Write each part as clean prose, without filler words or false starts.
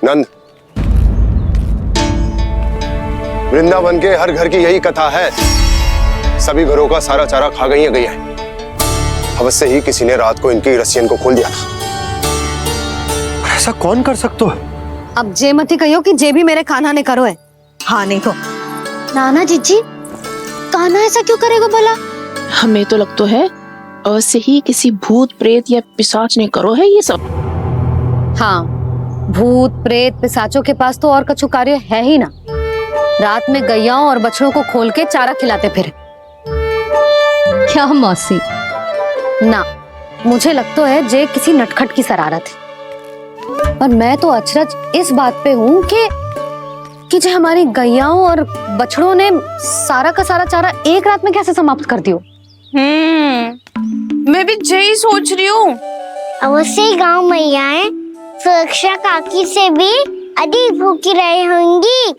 नंद, वृंदावन के हर घर की यही कथा है। सभी घरों का सारा चारा खा गई है गैया। अवश्य ही किसी ने रात को इनकी रस्सियन को खोल दिया था। ऐसा कौन कर सकता है? अब जे मती कहियो कि जे भी मेरे कान्हा ने करो है। हाँ नहीं तो नाना जीजी, कान्हा ऐसा क्यों करेगा भला? हमें तो लगता है अवश्य ही किसी भूत प्रेत या पिशाच ने करो है ये सब। हाँ, भूत प्रेत पिशाचों के पास तो और कछु कार्य है ही ना। रात में गैयाओं और बछड़ों को खोल के चारा खिलाते फिर। क्या मौसी? ना, मुझे लगता है जे किसी नटखट की शरारत है। पर मैं तो अचरज इस बात पे हूँ कि जो हमारी गैयाओं और बछड़ों ने सारा का सारा चारा एक रात में कैसे समाप्त कर दियो। मैं भी यही सोच रही हूँ। अवश्य गांव मैयाएं सुरक्षा काकी से भी अधिक भूखी रही होंगी।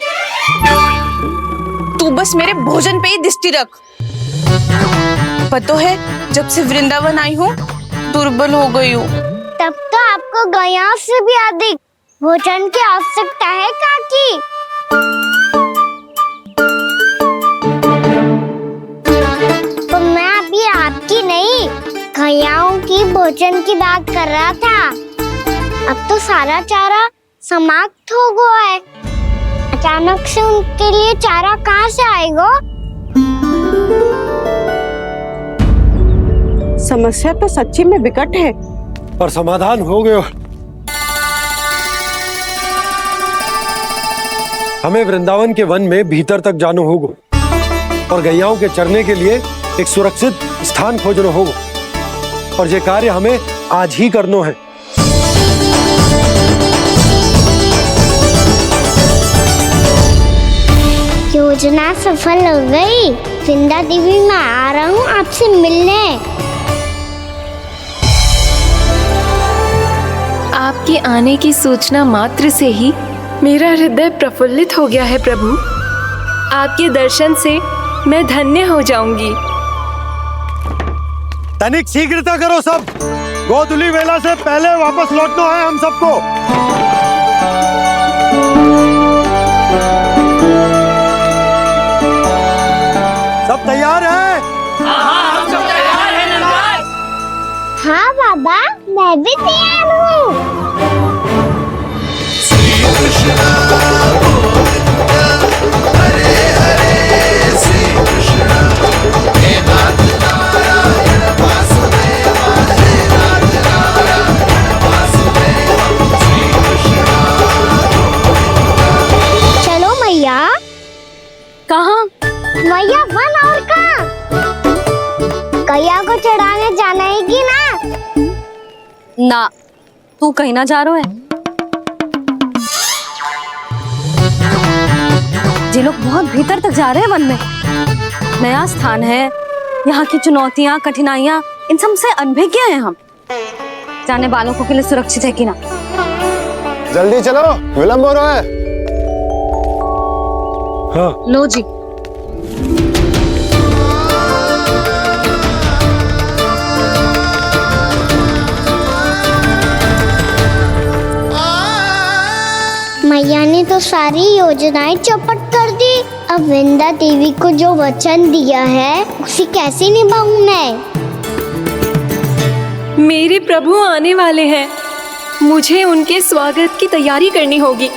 तू बस मेरे भोजन पे ही दृष्टि रख। पता है, जब से वृंदावन आई हूँ दुर्बल हो गई हूँ। तब तो आपको गैया से भी अधिक भोजन की आवश्यकता है काकी। तो मैं अभी आपकी नहीं, गैयाओं की भोजन की बात कर रहा था। अब तो सारा चारा समाप्त हो गया है। अचानक से उनके लिए चारा कहाँ से आएगा? समस्या तो सच्ची में विकट है, पर समाधान हो गयो। हमें वृंदावन के वन में भीतर तक जाना होगा और गैयाओं के चरने के लिए एक सुरक्षित स्थान खोजना होगा। और ये कार्य हमें आज ही करना है। योजना सफल हो गई। वृंदा देवी, मैं आ रहा हूँ आपसे मिलने। आपके आने की सूचना मात्र से ही मेरा हृदय प्रफुल्लित हो गया है प्रभु। आपके दर्शन से मैं धन्य हो जाऊंगी। तनिक शीघ्रता करो सब। गोधुली वेला से पहले वापस लौटना है हम सबको। सब तैयार है? हाँ, हम सब तैयार हैं नंदलाल। हाँ बाबा, मैं भी तैयार हूँ। चलो मैया। कहाँ? मैया वन और कहाँ? गैया को चढ़ाने जाना है कि ना? ना, तू कहीं ना जा रहा है। ये लोग बहुत भीतर तक जा रहे हैं वन में। नया स्थान है, यहाँ की चुनौतियाँ कठिनाइयाँ इन सब से अनभिज्ञ हैं हम। जाने बालकों के लिए सुरक्षित है कि ना? जल्दी चलो, विलंब हो रहा है। हाँ। लो जी। मैया ने तो सारी योजनाएं चौपट कर दी। अब वृंदा देवी को जो वचन दिया है उसे कैसे निभाऊं मैं? मेरे प्रभु आने वाले हैं, मुझे उनके स्वागत की तैयारी करनी होगी।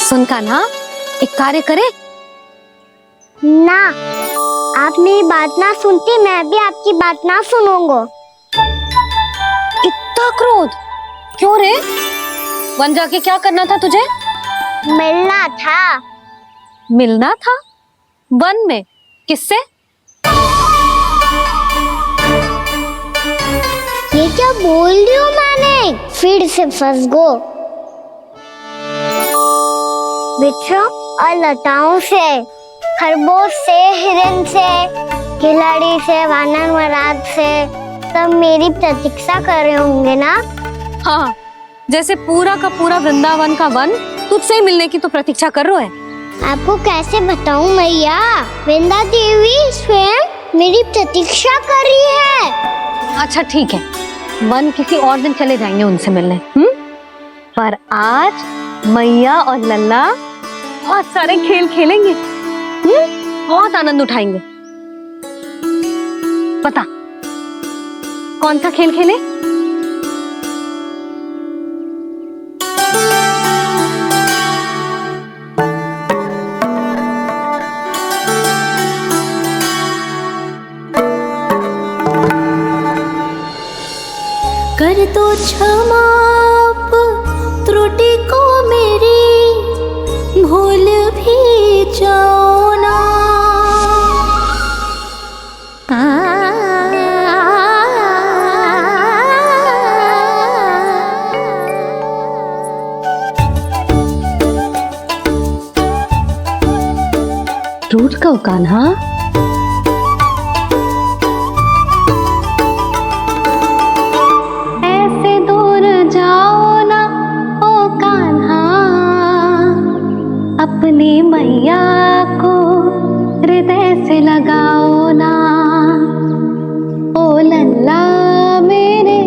सुन कान्हा, एक कार्य करे ना, आप मेरी बात ना सुनती, मैं भी आपकी बात ना सुनूंगा। इतना क्रोध क्यों रे? वन जाके क्या करना था तुझे? मिलना था। मिलना था? वन में? किससे? ये क्या बोल रही हूँ मैंने? फिर से फंस गो। बिच्छू और लताओं से, खरगोश से, हिरन से, खिलाड़ी से, वानर महाराज से, सब मेरी प्रतीक्षा कर रहे होंगे ना? हाँ, जैसे पूरा का पूरा वृंदावन का वन तुझसे ही मिलने की तो प्रतीक्षा कर रहा है। आपको कैसे बताऊं मैया, वृंदा देवी स्वयं मेरी प्रतीक्षा कर रही है। अच्छा ठीक है, वन किसी और दिन चले जाएंगे उनसे मिलने। पर आज मैया और लल्ला बहुत सारे खेल खेलेंगे। बहुत आनंद उठाएंगे। पता कौन सा खेल खेले? कर दो क्षमा त्रुटि को मेरी, भूल भी जाओ ना। रूठ का कान्हा, ऐसे दूर जाओ ना ओ कान्हा, अपनी मैया को हृदय से लगाओ ना। ओ लल्ला मेरे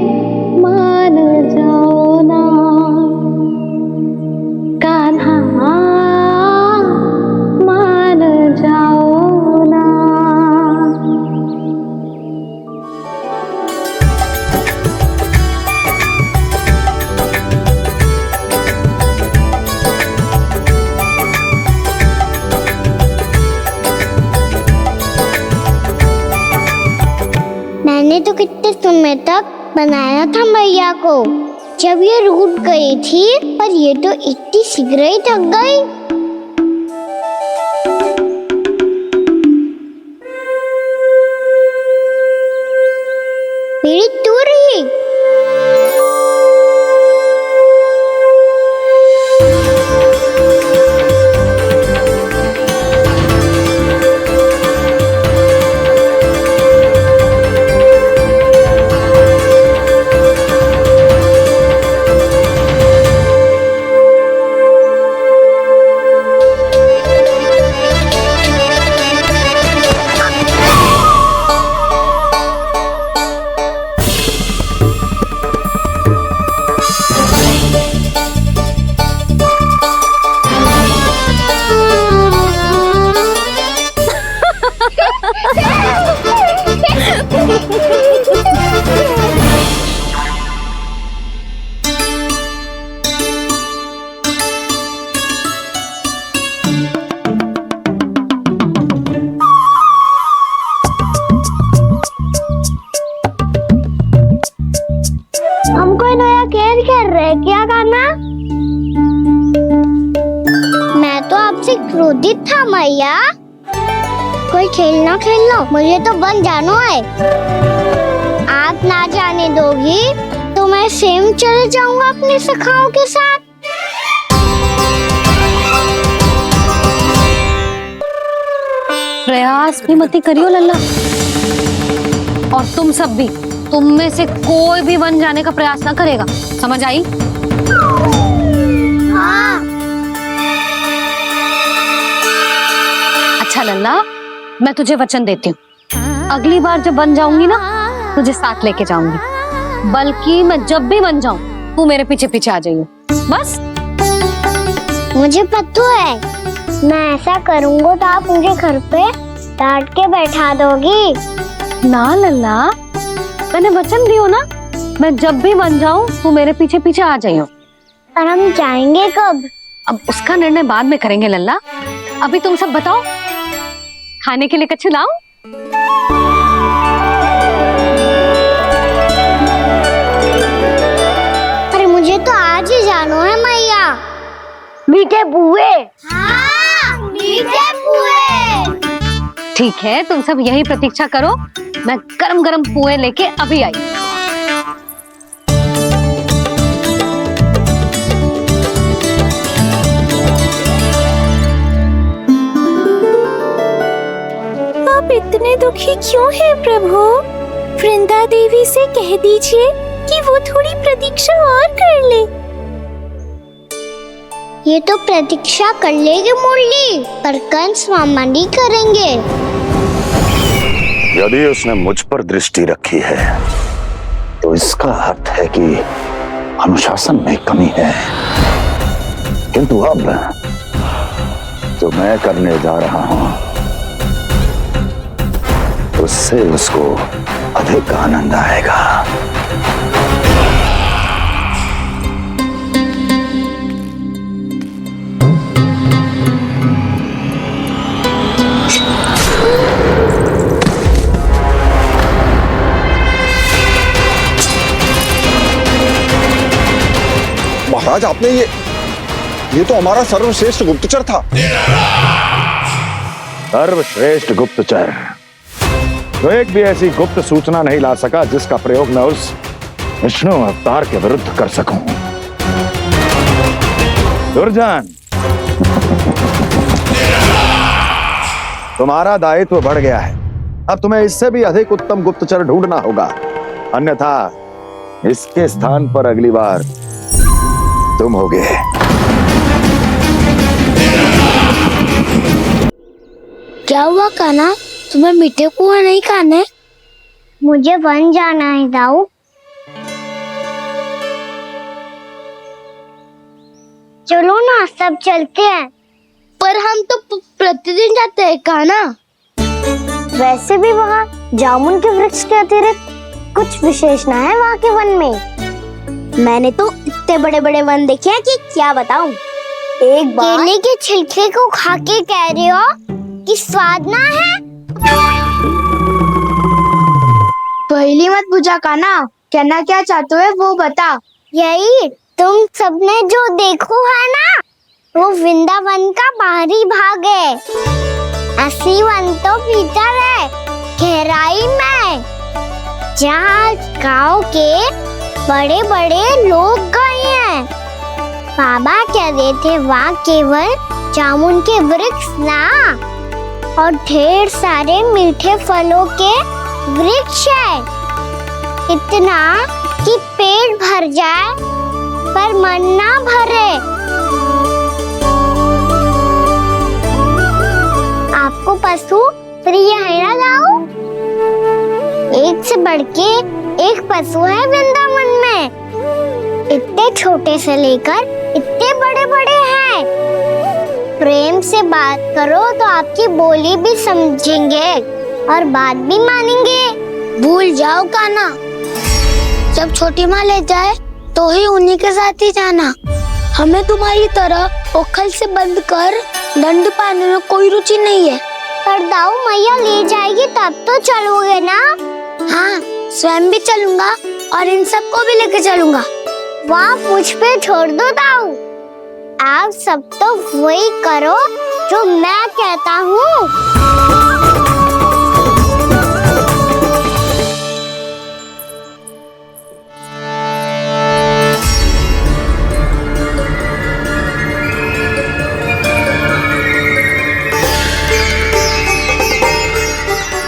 मान जाओ ना, कान्हा मान जाओ ना। मैंने तो कितने समय तक बनाया था मैया को, जब ये रूठ गई थी, पर ये तो इतनी शीघ्र ही थक गई। मेरी दूर ही हम कोई नया खेल खेल रहे हैं क्या करना? मैं तो आपसे क्रोधित था मैया। कोई खेलना खेलना, मुझे तो बन जानो है। आप ना जाने दोगी तो मैं स्वयं चले जाऊंगा अपने सखाओं के साथ। प्रयास भी मत करियो लल्ला, और तुम सब भी, तुम में से कोई भी वन जाने का प्रयास ना करेगा, समझ आई? हाँ। अच्छा लल्ला, मैं तुझे वचन देती हूँ, अगली बार जब बन जाऊंगी ना, तुझे साथ लेके जाऊंगी। बल्कि मैं जब भी बन जाऊं, तू मेरे पीछे पीछे आ जाइयो, बस। मुझे पता है, मैं ऐसा करूंगा तो आप मुझे घर पे डांट के बैठा दोगी। ना लल्ला, मैंने वचन दियो ना, मैं जब भी बन जाऊं, तू मेरे पीछे पीछे आ जाइयो। और हम जाएंगे कब? अब उसका निर्णय बाद में करेंगे लल्ला। अभी तुम सब बताओ, खाने के लिए कुछ लाऊं? अरे मुझे तो आज ही जाना है मैया। मीठे बुए। हाँ, मीठे बुए। ठीक है, तुम सब यही प्रतीक्षा करो, मैं गरम गरम पुए लेके अभी आई। आप इतने दुखी क्यों हैं प्रभु? वृंदा देवी से कह दीजिए कि वो थोड़ी प्रतीक्षा और कर ले। ये तो प्रतीक्षा कर लेगी मुरली, पर कंस मामा नहीं करेंगे। यदि उसने मुझ पर दृष्टि रखी है तो इसका अर्थ है कि अनुशासन में कमी है। किंतु अब जो मैं करने जा रहा हूं उससे उसको अधिक आनंद आएगा। महाराज, आपने ये तो हमारा सर्वश्रेष्ठ गुप्तचर था। सर्वश्रेष्ठ गुप्तचर तो एक भी ऐसी गुप्त सूचना नहीं ला सका जिसका प्रयोग मैं उस विष्णु अवतार के विरुद्ध कर सकूं। दुर्जन, तुम्हारा दायित्व बढ़ गया है। अब तुम्हें इससे भी अधिक उत्तम गुप्तचर ढूंढना होगा, अन्यथा इसके स्थान पर अगली बार तुम होगे। क्या हुआ कान्हा, तुम्हें मीठे कुआं नहीं खाने? मुझे वन जाना है दाऊ। चलो ना, सब चलते हैं। पर हम तो प्रतिदिन जाते हैं कान्हा। वैसे भी वहाँ जामुन के वृक्ष के अतिरिक्त कुछ विशेष ना है वहाँ के वन में। मैंने तो इतने बड़े बड़े वन देखे हैं कि क्या बताऊं। एक बार केले के छिलके को खा के कह रहे हो कि स्वाद ना है? पहली मत बुझा कान्हा, कहना क्या चाहते हो वो बता। यही तुम सबने जो देखो है ना, वो वृंदावन का बाहरी भाग है। असली वन तो भीतर है, गहराई में, जहाँ गांव के बड़े बड़े लोग गए हैं। बाबा कह रहे थे वहाँ केवल जामुन के वृक्ष ना, और ढेर सारे मीठे फलों के वृक्ष है। इतना कि पेट भर जाए पर मन ना भरे। आपको पशु प्रिय है ना दाऊ? एक से बढ़ के एक पशु है वृंदावन में। इतने छोटे से लेकर इतने बड़े बड़े हैं। प्रेम से बात करो तो आपकी बोली भी समझेंगे और बात भी मानेंगे। भूल जाओ कान्हा, जब छोटी माँ ले जाए तो ही उन्हीं के साथ ही जाना। हमें तुम्हारी तरह ओखल से बंद कर दंड पाने में कोई रुचि नहीं है। पर दाऊ मैया ले जाएगी तब तो चलोगे ना? हाँ, स्वयं भी चलूंगा और इन सबको भी लेके चलूंगा। वाह, मुझ पे छोड़ दो दाऊ। आप सब तो वही करो जो मैं कहता हूँ।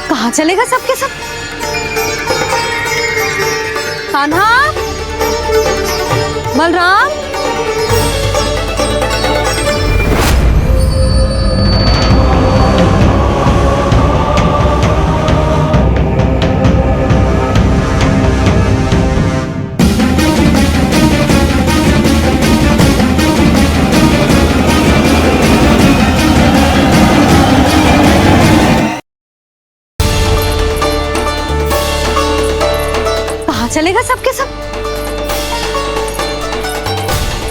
कहाँ चलेगा सबके सब? कान्हा, बलराम, कहाँ चलेगा सबके सब?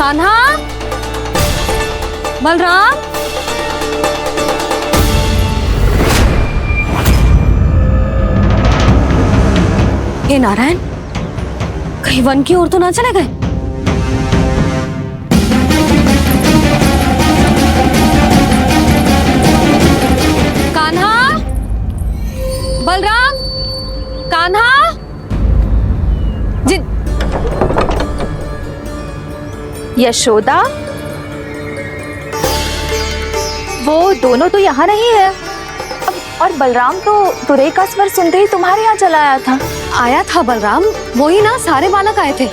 कान्हा, बलराम, हे नारायण, कहीं वन की ओर तो ना चले गए? कान्हा, बलराम, कान्हा, यशोदा, वो दोनों तो यहाँ नहीं है। और बलराम तो तुरई का स्वर सुनते ही तुम्हारे यहाँ चला आया था। आया था बलराम, वही ना सारे बालक आए थे।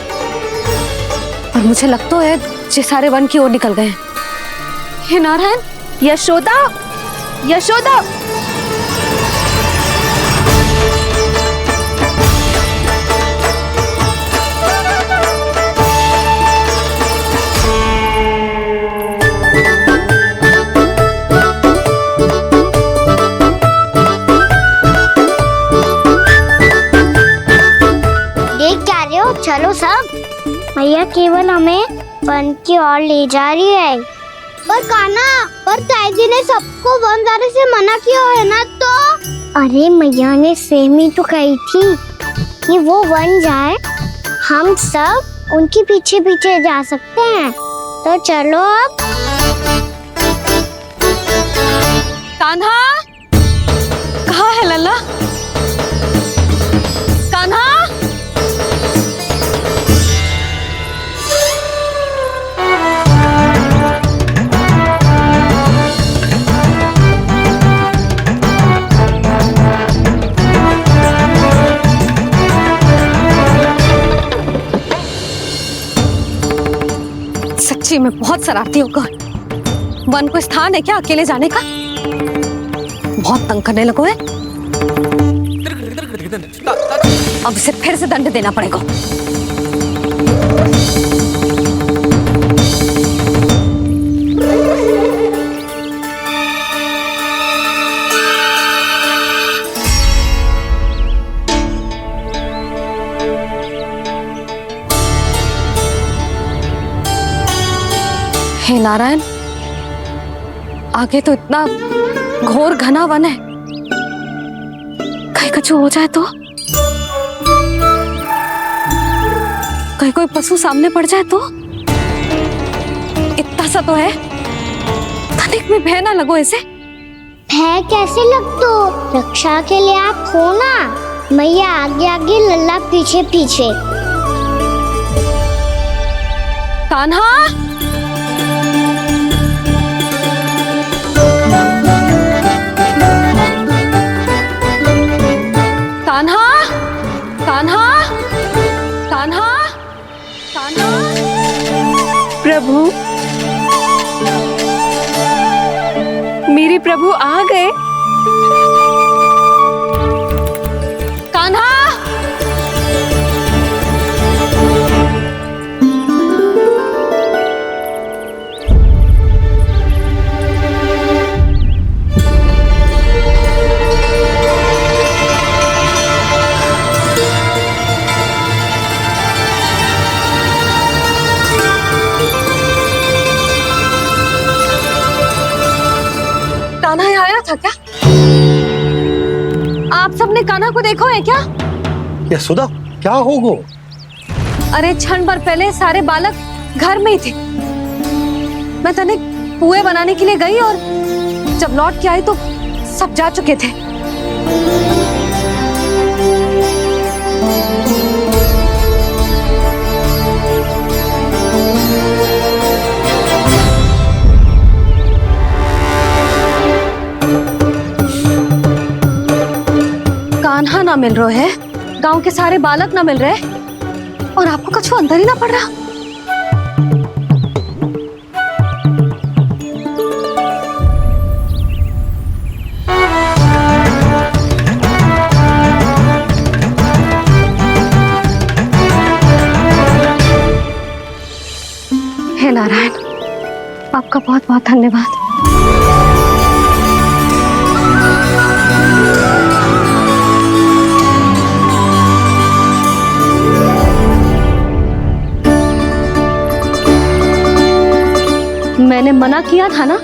पर मुझे लगता है ये सारे वन की ओर निकल गए हैं। हे नारायण, यशोदा, यशोदा। चलो सब, मैया केवल हमें वन की ओर ले जा रही है। पर कान्हा, पर ताईजी ने सबको वन जाने से मना किया है ना, तो अरे मैया ने सेम ही तो कही थी कि वो वन जाए, हम सब उनके पीछे पीछे जा सकते हैं। तो चलो अब। कान्हा, कहाँ है लल्ला? कान्हा, सच्ची में बहुत शरारती होकर। वन को स्थान है क्या अकेले जाने का? बहुत तंग करने लगो है। अब इसे फिर से दंड देना पड़ेगा। हे नारायण, आगे तो इतना घोर घना वन है, कहीं कुछ हो जाए तो? कहीं कोई पशु सामने पड़ जाए तो? इतना सा तो है, तनिक में भय ना लगो इसे। भय कैसे लग तो? रक्षा के लिए आप हो ना। मैया आगे आगे, लल्ला पीछे पीछे। कान्हा, कान्हा, कान्हा, कान्हा, कान्हा। प्रभु, मेरे प्रभु आ गए। कान्हा, कान्हा यहाँ आया था क्या? आप सबने कान्हा को देखो है क्या? यशोदा, क्या होगो? अरे क्षण भर पहले सारे बालक घर में ही थे। मैं तनिक पुए बनाने के लिए गई और जब लौट के आई तो सब जा चुके थे। कान्हा ना मिल रहे है, गांव के सारे बालक ना मिल रहे, और आपको कछु अंदर ही ना पड़ रहा। हे नारायण, आपका बहुत बहुत धन्यवाद। मैंने मना किया था ना,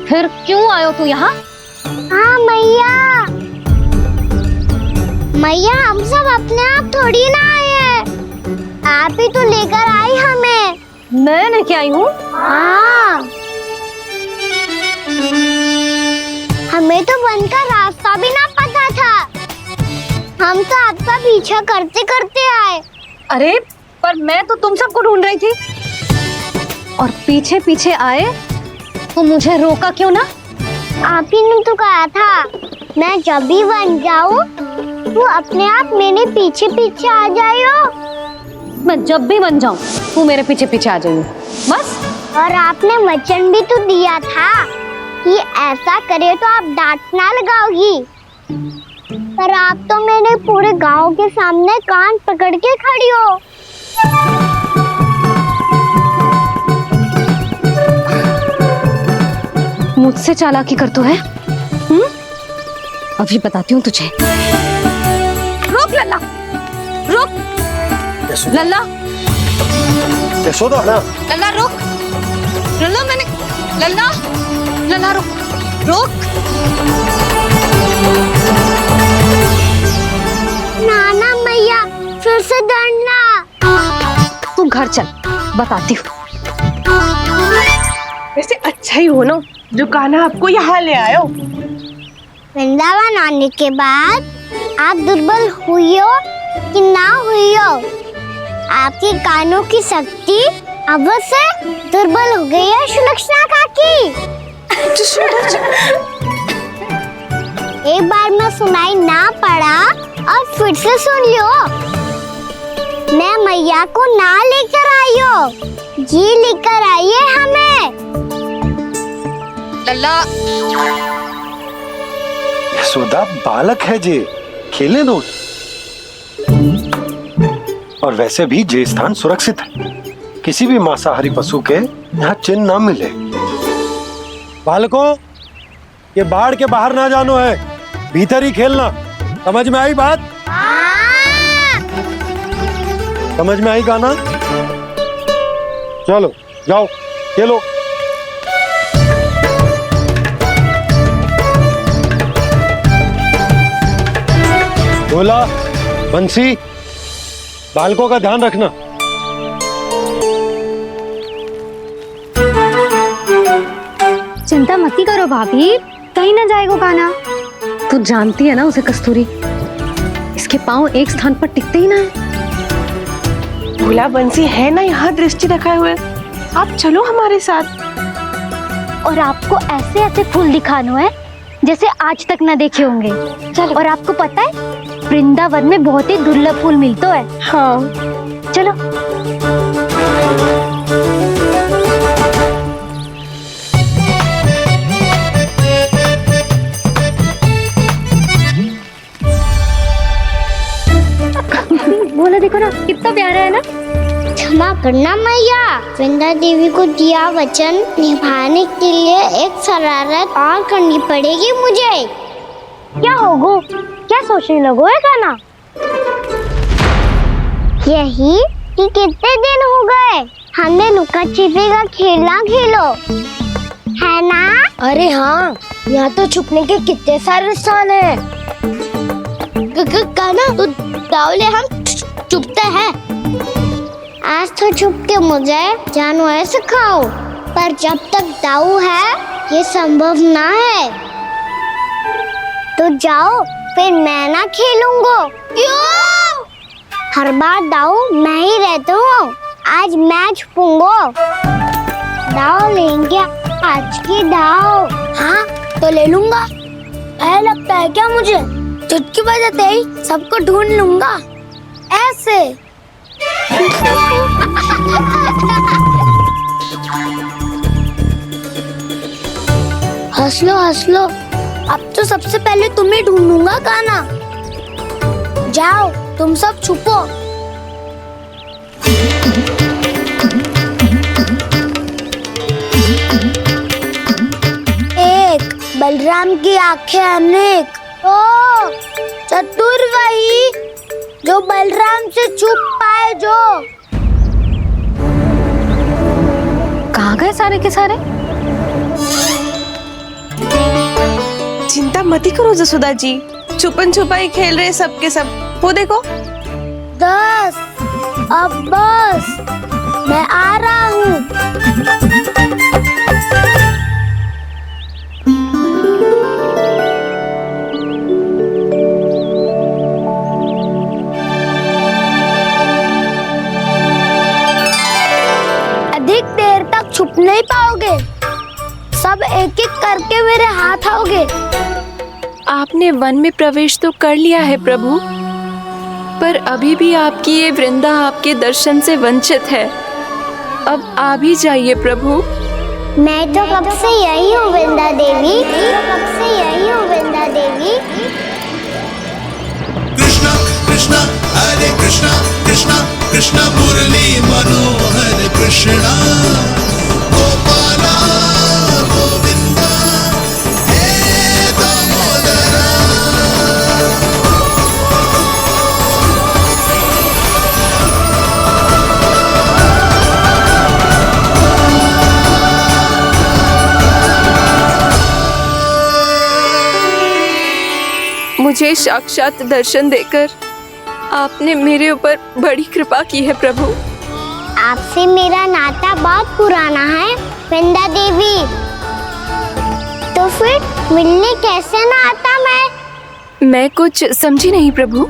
फिर क्यों आयो तू यहाँ? हाँ मैया, मैया हम सब अपने आप थोड़ी ना आए हैं, आप ही तो लेकर आई हमें। मैं लेके आई हूँ? हाँ, हमें तो वन का रास्ता भी ना पता था, हम तो आपका पीछा करते करते आए। अरे पर मैं तो तुम सबको ढूंढ रही थी, और पीछे पीछे आए तो मुझे रोका क्यों ना? आप ही ने तो कहा था मैं जब भी वन जाऊँ तू अपने आप मेरे पीछे पीछे आ जाइयो। मैं जब भी बन जाऊं तू मेरे पीछे पीछे आ जाइयो बस। और आपने वचन भी तो दिया था कि ऐसा करे तो आप डांट ना लगाओगी, पर आप तो मेरे पूरे गांव के सामने कान पकड़ के खड़ी हो। मुझसे चालाकी कर तो है? अभी बताती हूँ तुझे। रुक लल्ला, रुक लल्ला, यशोदा ना। लल्ला रुक, लल्ला मैंने, लल्ला, लल्ला रुक, रुक। नाना मैया फिर से डरना। तू घर चल, बताती हूँ। वैसे अच्छा ही हो ना जो कान्हा आपको यहाँ ले आयो। वृंदावन आने के बाद आप दुर्बल हुई हो कि ना हुई हो, आपके कानों की शक्ति अब से दुर्बल हो गई है सुलक्षणा काकी। एक बार में सुनाई ना पड़ा और फिर से सुन लो। मैं मैया को ना लेकर आई हो, जी लेकर आई है हमें। लल्ला, यशोदा बालक है जे, खेले दो। और वैसे भी जे स्थान सुरक्षित है, किसी भी मांसाहारी पशु के यहाँ चिन्ह ना मिले। बालकों, ये बाढ़ के बाहर ना जानो है, भीतर ही खेलना। समझ में आई बात? समझ में आई गाना? चलो जाओ खेलो। बोला बंसी, बालकों का ध्यान रखना। चिंता मत करो भाभी, कहीं ना जाएगा कान्हा। तू जानती है ना उसे कस्तूरी, इसके पांव एक स्थान पर टिकते ही ना है। भोला बंसी है ना यहाँ दृष्टि रखाए हुए, आप चलो हमारे साथ। और आपको ऐसे ऐसे फूल दिखाना है जैसे आज तक न देखे होंगे। चलो। और आपको पता है वृंदावन में बहुत ही दुर्लभ फूल मिलते हैं। हाँ चलो। बोला देखो ना कितना प्यारा है ना। क्षमा करना मैया, वृंदा देवी को दिया वचन निभाने के लिए एक शरारत और करनी पड़ेगी मुझे। क्या होगो? क्या सोचने लगो है कान्हा? यही कि कितने दिन हो गए हमने लुका छिपी का खेलना खेलो, है ना? अरे हाँ, यहाँ तो छुपने के कितने सारे स्थान है। कान्हा तो दावले हम छुपते हैं। आज तो छुप के मुझे जानवर सिखाओ, पर जब तक दाऊ है ये संभव ना है। तो जाओ, फिर मैं ना खेलूंगा। क्यों? हर बार दाऊ मैं ही रहता हूँ, आज मैं छुपूंगा। दाऊ लेंगे आज की दाऊ। हाँ तो ले लूंगा। ऐसा लगता है क्या मुझे? चुटकी बजाते ही सबको ढूंढ लूंगा ऐसे। हंस लो, अब तो सबसे पहले तुम्हें ढूंढूंगा कान्हा। जाओ तुम सब छुपो। एक बलराम की आंखें अनेक। ओ चतुर वही जो बलराम से छुप पाए। जो कहाँ गए सारे के सारे? चिंता मत करो जसोदा जी, छुपन छुपाई खेल रहे सब के सब। वो देखो 10 अब बस, मैं आ रहा हूँ। अधिक देर तक छुप नहीं पाओगे, सब एक एक करके मेरे हाथ आओगे। आपने वन में प्रवेश तो कर लिया है प्रभु, पर अभी भी आपकी ये वृंदा आपके दर्शन से वंचित है। अब आ भी जाइए प्रभु। मैं तो कब से यही हूँ वृंदा देवी, कब से यही हूँ वृंदा देवी। कृष्णा कृष्णा हरे कृष्णा कृष्णा कृष्णा मुरली मनोहर कृष्णा गोपाला गोविंदा हे दामोदरा। मुझे साक्षात दर्शन देकर आपने मेरे ऊपर बड़ी कृपा की है प्रभु। आपसे मेरा नाता बहुत पुराना है वृंदा देवी, तो फिर मिलने कैसे ना आता मैं कुछ समझी नहीं प्रभु।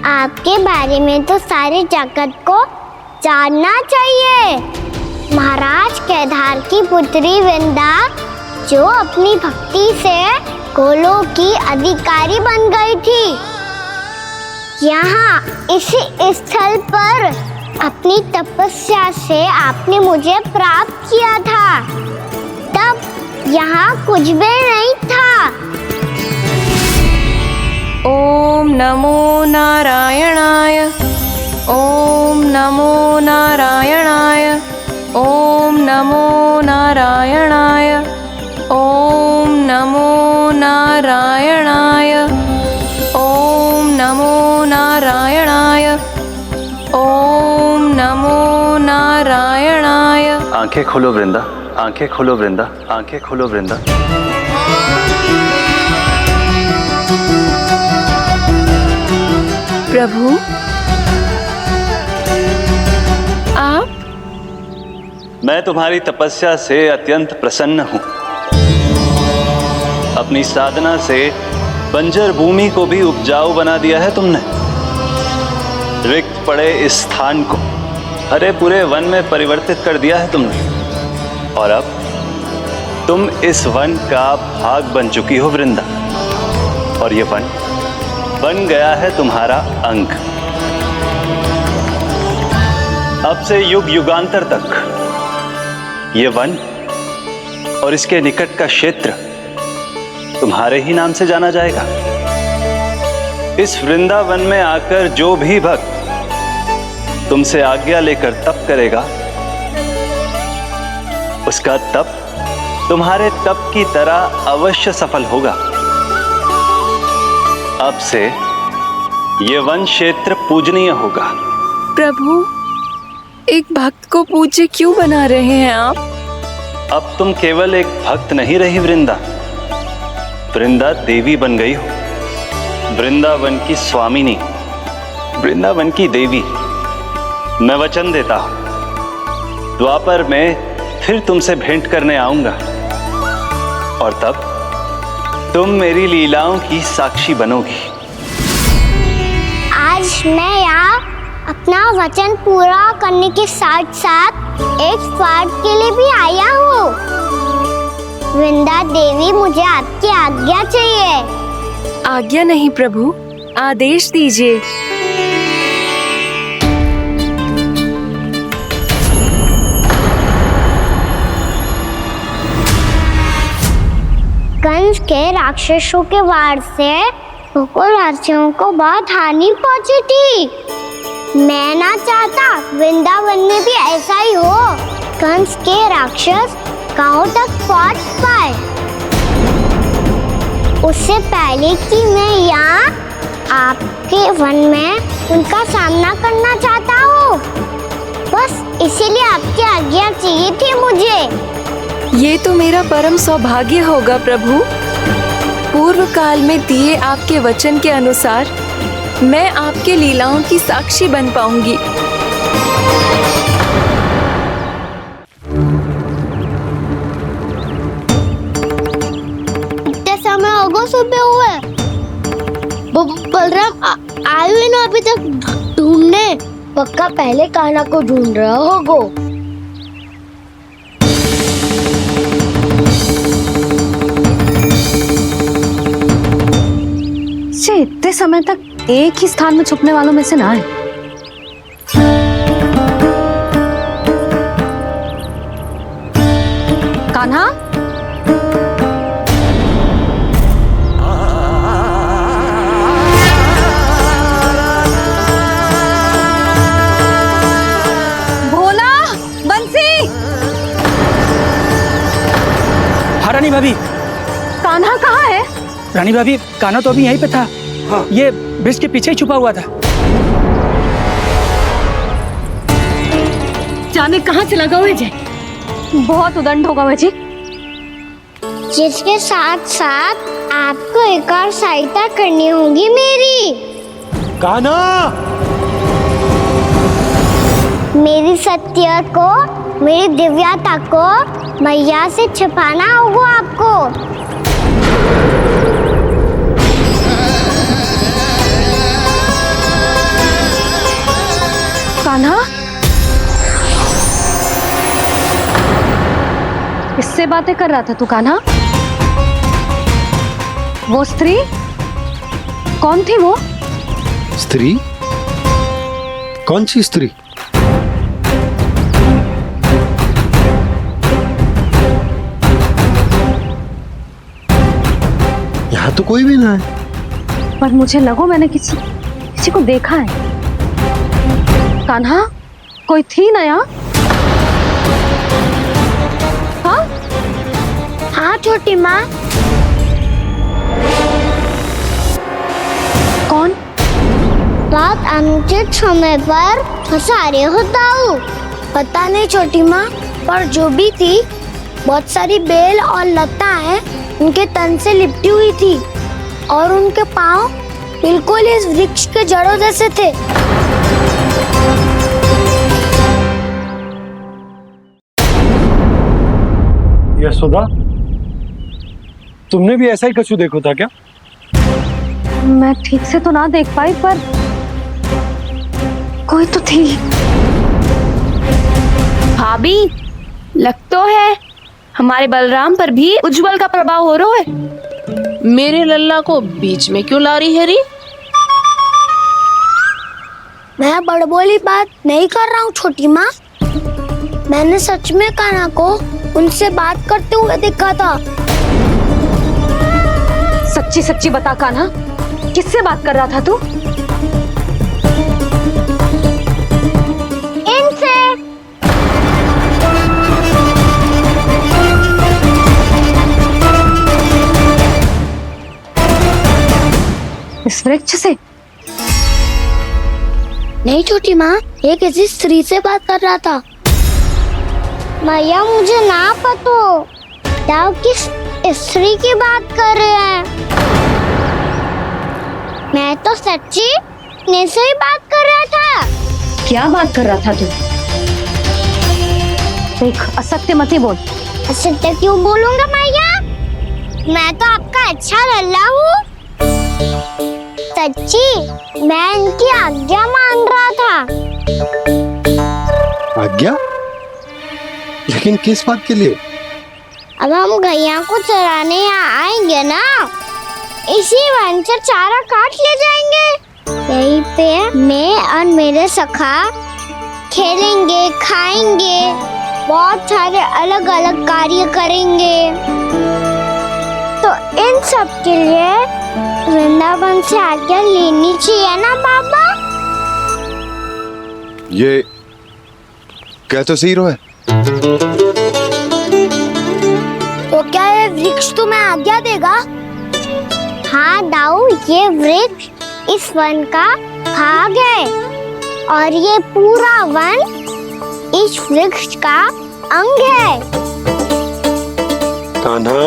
आपके बारे में तो सारे जगत को जानना चाहिए। महाराज केदार की पुत्री वृंदा, जो अपनी भक्ति से गोलोक की अधिकारी बन गई थी, यहाँ इसी स्थल पर अपनी तपस्या से आपने मुझे प्राप्त किया था। तब यहाँ कुछ भी नहीं था। ओम नमो नारायणाय, ओम नमो नारायणाय, ओम नमो नारायणाय, ओम नमो नारायणाय, ओम नमो नारायणाय, ओम नमो नारायणाय। आंखें खोलो वृंदा, आंखें खोलो वृंदा, आंखें खोलो वृंदा। प्रभु आप? मैं तुम्हारी तपस्या से अत्यंत प्रसन्न हूं। अपनी साधना से बंजर भूमि को भी उपजाऊ बना दिया है तुमने। रिक्त पड़े इस स्थान को हरे पूरे वन में परिवर्तित कर दिया है तुमने। और अब तुम इस वन का भाग बन चुकी हो वृंदा, और ये वन बन गया है तुम्हारा अंग। अब से युग युगांतर तक ये वन और इसके निकट का क्षेत्र तुम्हारे ही नाम से जाना जाएगा। इस वृंदावन में आकर जो भी भक्त तुमसे आज्ञा लेकर तप करेगा, उसका तप तुम्हारे तप की तरह अवश्य सफल होगा। अब से ये वन क्षेत्र पूजनीय होगा। प्रभु, एक भक्त को पूज्य क्यों बना रहे हैं आप? अब तुम केवल एक भक्त नहीं रही वृंदा, वृंदा देवी बन गई हो। वृंदावन की स्वामिनी, वृंदावन की देवी। मैं वचन देता हूं, द्वापर में फिर तुमसे भेंट करने आऊंगा, और तब तुम मेरी लीलाओं की साक्षी बनोगी। आज मैं यहाँ अपना वचन पूरा करने के साथ साथ एक स्वार्थ के लिए भी आया हूँ। वृंदा देवी, मुझे आपकी आज्ञा चाहिए। आज्ञा नहीं प्रभु, आदेश दीजिए। कंस के राक्षसों के वार से गोकुलवासियों को बहुत हानि पहुंची थी। मैं ना चाहता वृंदावन में भी ऐसा ही हो। कंस के राक्षस गांव तक पहुंच पाए, उससे पहले कि मैं यहाँ आपके वन में उनका सामना करना चाहता हूँ। बस इसीलिए आपकी आज्ञा चाहिए थी मुझे। ये तो मेरा परम सौभाग्य होगा प्रभु। पूर्व काल में दिए आपके वचन के अनुसार मैं आपके लीलाओं की साक्षी बन पाऊंगी। इतना समय होगा सुबह हुए, बलराम आए हुए ना अभी तक ढूंढने। पक्का पहले कान्हा को ढूंढ रहा होगा। बच्चे इतने समय तक एक ही स्थान में छुपने वालों में से ना है। कान्हा, भोला, बंसी। हाँ रानी भाभी। कान्हा कहाँ है? रानी भाभी, कान्हा तो अभी यहीं पे था। हाँ। ये ब्रिज के पीछे ही छुपा हुआ था। जाने कहाँ चला गया है? बहुत उदंड होगा वह जी। जिसके साथ साथ आपको एक और सहायता करनी होगी मेरी। कान्हा, मेरी सत्य को, मेरी दिव्यता को मैया से छिपाना होगा आपको। कान्हा, किससे बातें कर रहा था तू कान्हा? वो स्त्री कौन थी? वो स्त्री? कौन सी स्त्री? यहाँ तो कोई भी ना है। पर मुझे लगो मैंने किसी को देखा है। कान्हा, कोई थी ना यहाँ? हाँ? हाँ छोटी माँ। कौन? रात अनुचित समय पर फंसारे होता हूँ। पता नहीं छोटी माँ, पर जो भी थी, बहुत सारी बेल और लता है उनके तन से लिपटी हुई थी और उनके पाँव बिल्कुल इस वृक्ष के जड़ों जैसे थे। यशोदा, तुमने भी ऐसा ही कछु देखो था क्या? मैं ठीक से तो ना देख पाई, पर कोई तो थी। भाभी, लग तो है हमारे बलराम पर भी उज्जवल का प्रभाव हो रहा है। मेरे लल्ला को बीच में क्यों ला रही है री? मैं बड़बोली बात नहीं कर रहा हूँ छोटी माँ। मैंने सच में कान्हा को उनसे बात करते हुए देखा था। सच्ची सच्ची बता कान्हा, किससे बात कर रहा था तू? इनसे। इस वृक्ष से? नहीं छोटी माँ, ये किसी स्त्री से बात कर रहा था। मैया मुझे ना पतो जाओ किस स्त्री की बात कर रहे हैं। मैं तो सच्ची ने से ही बात कर रहा था। क्या बात कर रहा था तू? देख, असत्य मत ही बोल। असत्य क्यों बोलूंगा मैया? मैं तो आपका अच्छा लल्ला हूँ। सच्ची मैं इनकी आज्ञा मान रहा था। आज्ञा? लेकिन किस बात के लिए? अब हम गैया को चराने यहाँ आएंगे ना, इसी वन से चारा काट ले जाएंगे। यहीं पे मैं और मेरे सखा खेलेंगे, खाएंगे, बहुत सारे अलग अलग कार्य करेंगे। तो इन सब के लिए वृंदावन से आज्ञा लेनी चाहिए ना बाबा? ये कह तो सही रहा है। तो क्या ये वृक्ष तुम्हें आज्ञा देगा? हाँ दाऊ, ये वृक्ष इस वन का भाग है और ये पूरा वन इस वृक्ष का अंग है। कान्हा,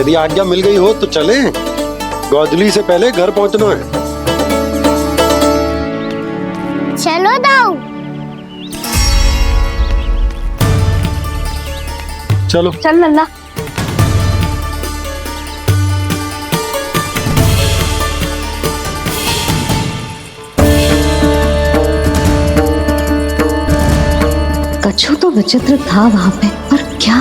यदि आज्ञा मिल गई हो तो चले। गोधूली से पहले घर पहुंचना है। चलो दाऊ। चलो चल लल्ला। कछु तो विचित्र था वहां पे, पर क्या?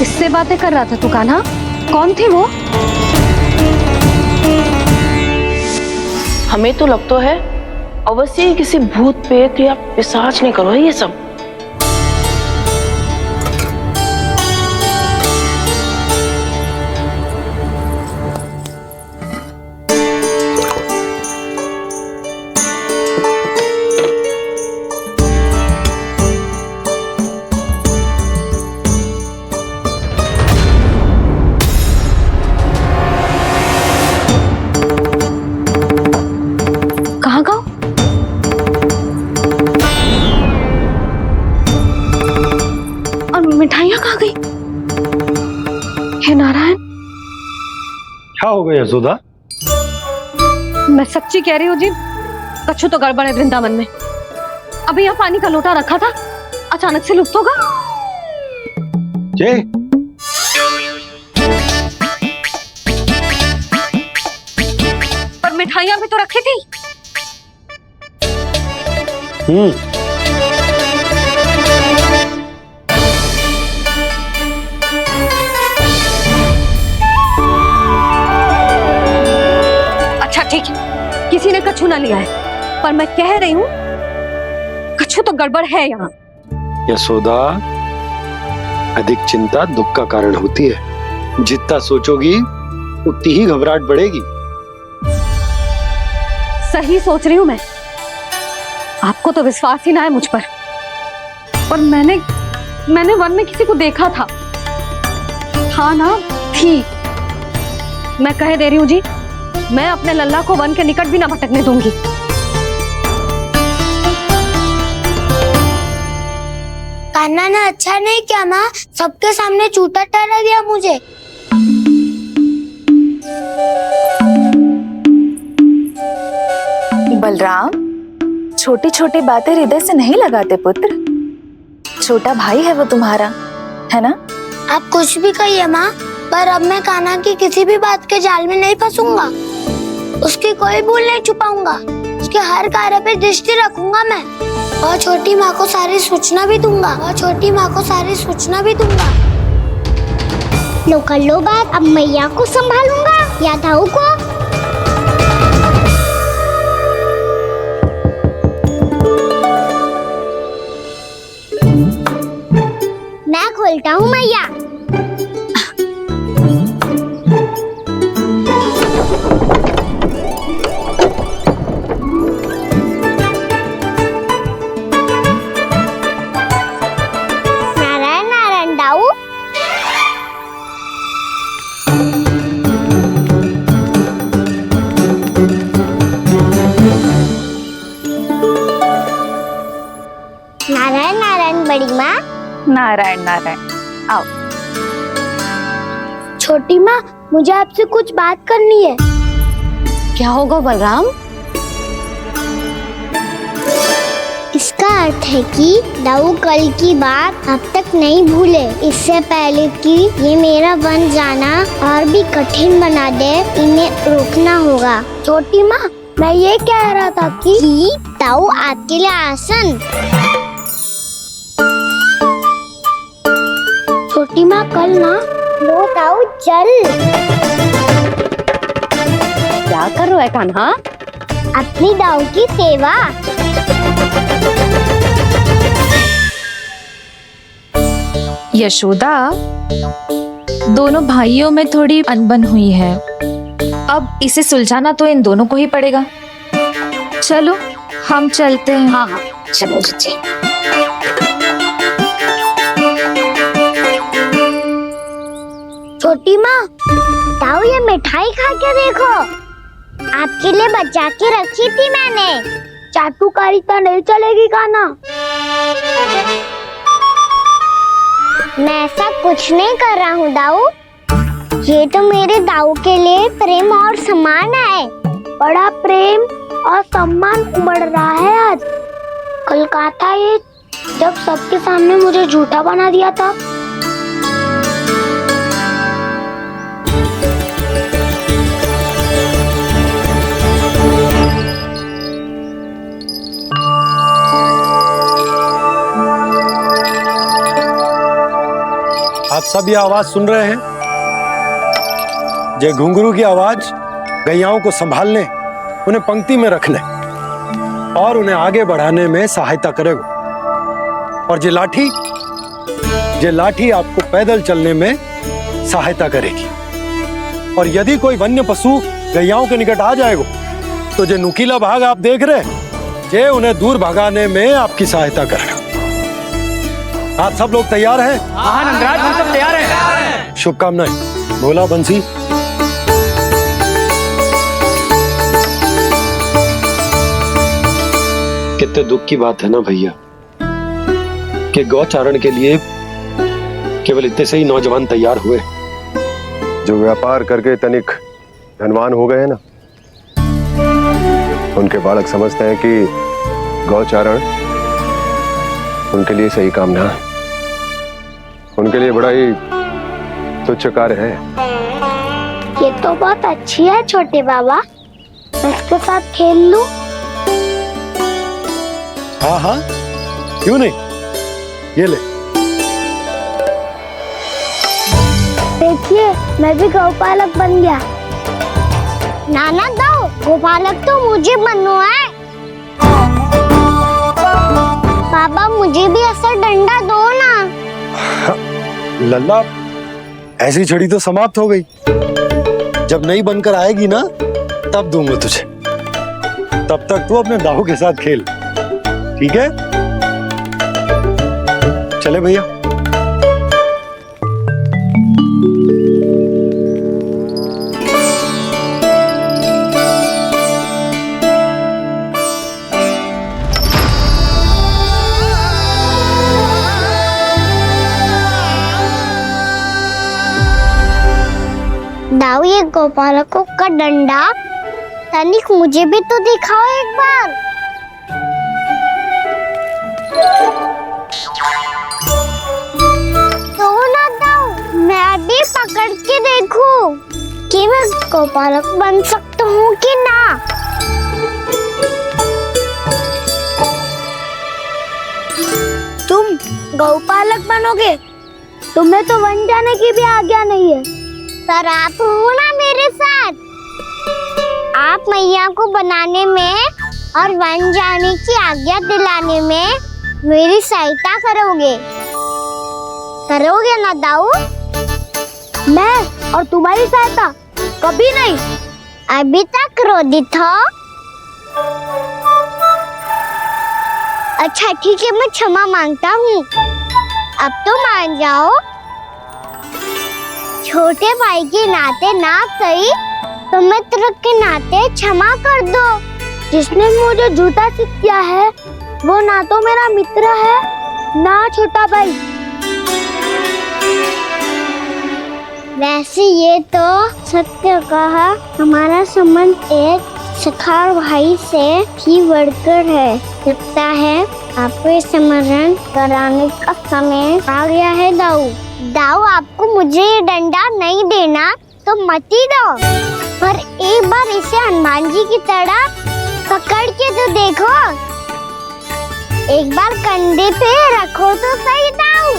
किससे बातें कर रहा था तू कान्हा? कौन थे वो? हमें तो लगता है अवश्य ही किसी भूत प्रेत या पिशाच ने करो है ये सब। कहाँ गाँव? और मिठाइयाँ कहाँ गई? हे नारायण, क्या हो गया यशोदा? मैं सच्ची कह रही हूँ जी, कछु तो गड़बड़ है वृंदावन में। अभी यहाँ पानी का लोटा रखा था, अचानक से लुप्त होगा। जय, पर मिठाइयाँ भी तो रखी थी। अच्छा ठीक है, किसी ने कछु ना लिया है, पर मैं कह रही हूँ कछु तो गड़बड़ है यहाँ। यशोदा, अधिक चिंता दुख का कारण होती है। जितना सोचोगी उतनी ही घबराहट बढ़ेगी। सही सोच रही हूँ मैं। आपको तो विश्वास ही ना है मुझ पर। और मैंने वन में किसी को देखा था। हाँ ना, थी। मैं कह दे रही हूँ जी, मैं अपने लल्ला को वन के निकट भी ना भटकने दूंगी। कान्हा ने अच्छा नहीं किया माँ, सबके सामने चूता ठहरा दिया मुझे। बलराम, छोटी छोटी बातें हृदय से नहीं लगाते पुत्र। छोटा भाई है वो तुम्हारा, है ना? आप कुछ भी कहिए माँ, पर अब मैं कान्हा की किसी भी बात के जाल में नहीं फंसूंगा। उसकी कोई भूल नहीं छुपाऊंगा। उसके हर कार्य पे दृष्टि रखूंगा मैं। और छोटी माँ को सारी सूचना भी दूंगा। लो कर लो बात, अब मैया को संभालूंगा या दाऊ को। मैं खोलता हूँ मैया। नारायण नारायण दाऊ। नारायण नारायण बड़ी माँ। नारायण नारायण, आओ। छोटी माँ, मुझे आपसे कुछ बात करनी है। क्या होगा बलराम? इसका अर्थ है कि दाऊ कल की बात अब तक नहीं भूले। इससे पहले कि ये मेरा वन जाना और भी कठिन बना दे, इन्हें रोकना होगा। छोटी माँ, मैं ये कह रहा था कि दाऊ आपके लिए आसन। छोटी माँ, कल ना लो दाऊ चल। क्या कर रहा है कान्हा? अपनी दाऊ की सेवा। यशोदा, दोनों भाइयों में थोड़ी अनबन हुई है। अब इसे सुलझाना तो इन दोनों को ही पड़ेगा। चलो हम चलते हैं। हाँ हाँ, चलो जी। छोटी माँ, दाऊ ये मिठाई खा के देखो। आपके लिए बचा के रखी थी मैंने। चाटुकारी तो नहीं चलेगी कान्हा। मैं ऐसा कुछ नहीं कर रहा हूँ दाऊ। ये तो मेरे दाऊ के लिए प्रेम और सम्मान है। बड़ा प्रेम और सम्मान उमड़ रहा है आज। कल कहा था ये, जब सबके सामने मुझे झूठा बना दिया था। आप सब ये आवाज सुन रहे हैं? ये घुंघरू की आवाज गैयाओं को संभालने, उन्हें पंक्ति में रखने और उन्हें आगे बढ़ाने में सहायता करेगा। और ये लाठी आपको पैदल चलने में सहायता करेगी। और यदि कोई वन्य पशु गैयाओं के निकट आ जाएगा तो जो नुकीला भाग आप देख रहे हैं, ये उन्हें दूर भगाने में आपकी सहायता करेगा। आप सब लोग तैयार हैं? हाँ नंदराज, हम सब तैयार हैं। शुभकामनाएं। बोला बंसी। कितने दुख की बात है ना भैया कि गौचारण के लिए केवल इतने से ही नौजवान तैयार हुए जो व्यापार करके तनिक धनवान हो गए हैं ना, उनके बालक समझते हैं कि गौचारण उनके लिए सही काम ना है, उनके लिए बड़ा ही तुच्छ कार्य है। ये तो बहुत अच्छी है छोटे बाबा, इसके साथ खेल लूं? हाँ हाँ, क्यों नहीं, ये ले। देखिए, मैं भी गौपालक बन गया। नाना दाऊ, गौपालक तो मुझे बनना है। पापा मुझे भी ऐसा डंडा दो ना। लल्ला, ऐसी छड़ी तो समाप्त हो गई। जब नई बनकर आएगी ना, तब दूंगा तुझे। तब तक तू अपने दाऊ के साथ खेल, ठीक है? चले भैया। दाऊ, ये गोपालकों का डंडा तनिक मुझे भी तो दिखाओ एक बार। तो ना दाऊ, मैं भी पकड़ के देखूं कि मैं गोपालक बन सकता हूँ कि ना। तुम गौपालक बनोगे? तुम्हें तो वन जाने की भी आज्ञा नहीं है। सर आप हो ना मेरे साथ, आप मैया को बनाने में और वन जाने की आज्ञा दिलाने में मेरी सहायता करोगे ना दाऊ? मैं और तुम्हारी सहायता कभी नहीं। अभी तक क्रोधित हो? अच्छा ठीक है, मैं क्षमा मांगता हूँ। अब तो मान जाओ। छोटे भाई के नाते ना सही तो मित्र के नाते क्षमा कर दो। जिसने मुझे जूता सिखाया है वो ना तो मेरा मित्र है ना छोटा भाई। वैसे ये तो सत्य कहा, हमारा संबंध एक सखार भाई से भी बढ़कर है। लगता है आपको स्मरण कराने का समय आ गया है दाऊ। दाऊ, आपको मुझे ये डंडा नहीं देना तो मत ही दो, पर एक बार इसे हनुमान जी की तरह पकड़ के तो देखो। एक बार कंधे पे रखो तो सही दाऊ,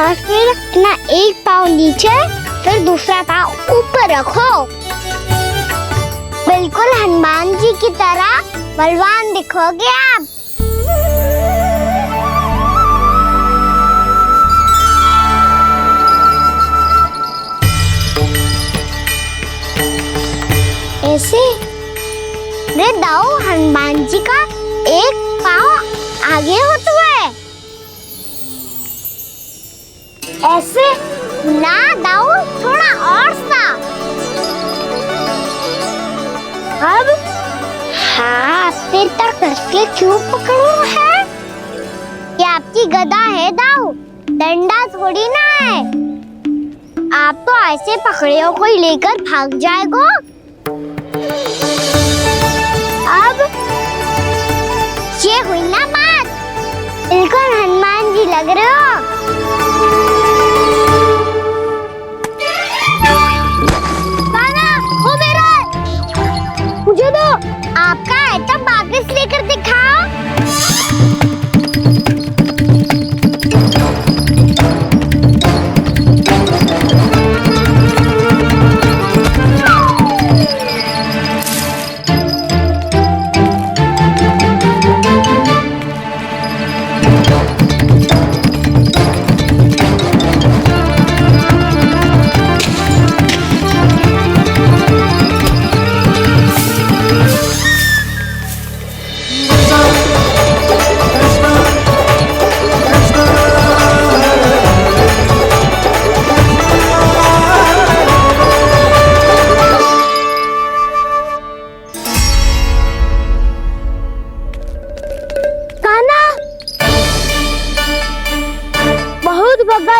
और फिर अपना एक पाँव नीचे फिर दूसरा पाँव ऊपर रखो। बिल्कुल हनुमान जी की तरह बलवान दिखोगे आप। ऐसे रे दाऊ, हनुमान जी का एक पाँव आगे होता है। ऐसे ना दाऊ, थोड़ा और सा। अब हाथ पे तक कसके क्यों पकड़ो है? ये आपकी गदा है दाऊ, डंडा थोड़ी ना है। आप तो ऐसे पकड़ियों को ही लेकर भाग जाएगो। अब ये हुई ना बात, बिल्कुल हनुमान जी लग रहे हो। काना, वो मेरा, मुझे दो। आपका आइटम वापस लेकर दिखाओ।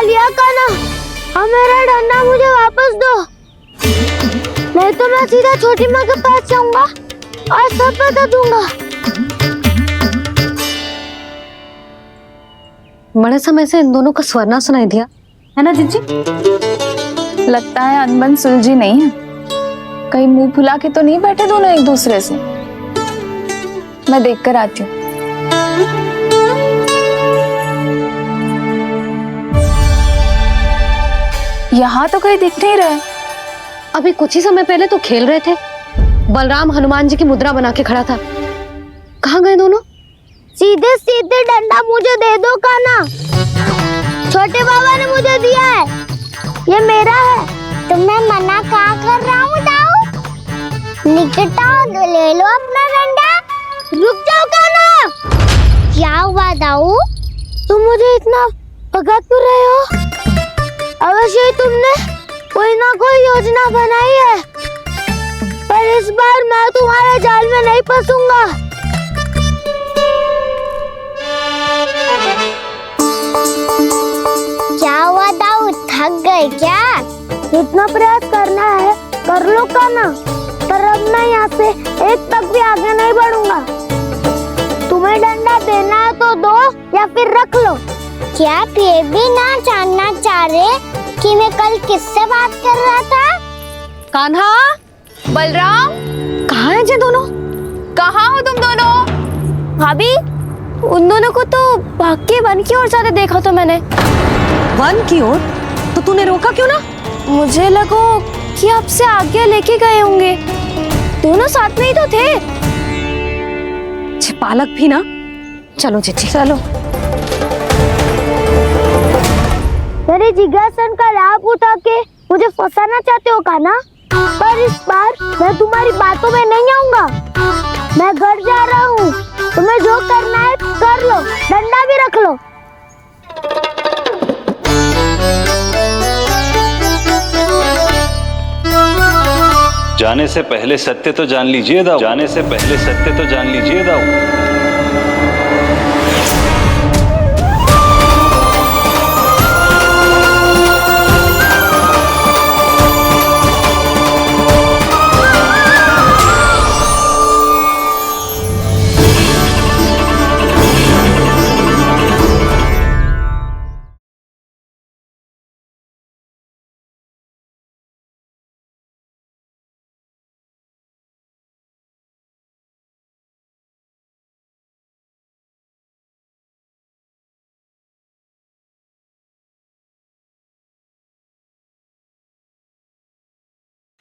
उठा लिया कान्हा। अब मेरा डंडा मुझे वापस दो, नहीं तो मैं सीधा छोटी माँ के पास जाऊंगा और सब बता दूंगा। बड़े समय से इन दोनों का स्वर ना सुनाई दिया, है ना जीजी? लगता है अनबन सुलझी नहीं है। कहीं मुंह फुला के तो नहीं बैठे दोनों एक दूसरे से। मैं देख कर आती हूँ। यहाँ तो कहीं दिख नहीं रहा। अभी कुछ ही समय पहले तो खेल रहे थे। बलराम हनुमान जी की मुद्रा बना के खड़ा था। कहाँ गए दोनों? सीधे सीधे डंडा मुझे दे दो कान्हा। छोटे बाबा ने मुझे दिया है, ये मेरा है। तो मैं मना कहाँ कर रहा हूँ दाऊ? निकट आओ, ले लो अपना डंडा। रुक जाओ कान्हा। क्या हुआ दाऊ? तुम मुझे इतना भगा क्यों रहे हो? अवश्य ही तुमने कोई ना कोई योजना बनाई है, पर इस बार मैं तुम्हारे जाल में नहीं फंसूंगा। क्या हुआ दाऊ, थक गए क्या? इतना प्रयास करना है कर लो कान्हा, पर अब मैं यहाँ से एक तक भी आगे नहीं बढ़ूंगा। तुम्हें डंडा देना है तो दो या फिर रख लो। क्या आप ये भी ना जानना चाह रहे कि मैं कल किससे बात कर रहा था? कान्हा, बलराम, कहाँ हैं ये दोनों? कहाँ हो तुम दोनों? भाभी, उन दोनों को तो भाग के वन की ओर जाते देखा तो मैंने। वन की ओर? तो तूने रोका क्यों ना? मुझे लगा कि आपसे आगे लेके गए होंगे। दोनों साथ में ही तो थे। पालक भी ना। चलो चिट्ठी, चलो। मेरे जिज्ञासन का लाभ उठा के मुझे फंसाना चाहते हो कान्हा? पर इस बार मैं तुम्हारी बातों में नहीं आऊंगा। मैं घर जा रहा हूँ, तुम्हें जो करना है कर लो, डंडा भी रख लो। जाने से पहले सत्य तो जान लीजिए दाऊ। जाने से पहले सत्य तो जान लीजिए दाऊ।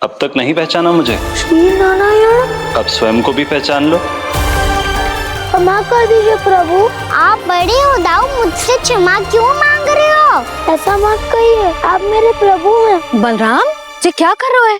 अब तक नहीं पहचाना मुझे? श्री नारायण। अब स्वयं को भी पहचान लो। क्षमा कर दीजिए प्रभु। आप बड़े हो दाऊ, मुझसे क्षमा क्यों मांग रहे हो? ऐसा मत कहिए, आप मेरे प्रभु हैं। बलराम, ये क्या कर रहे हो?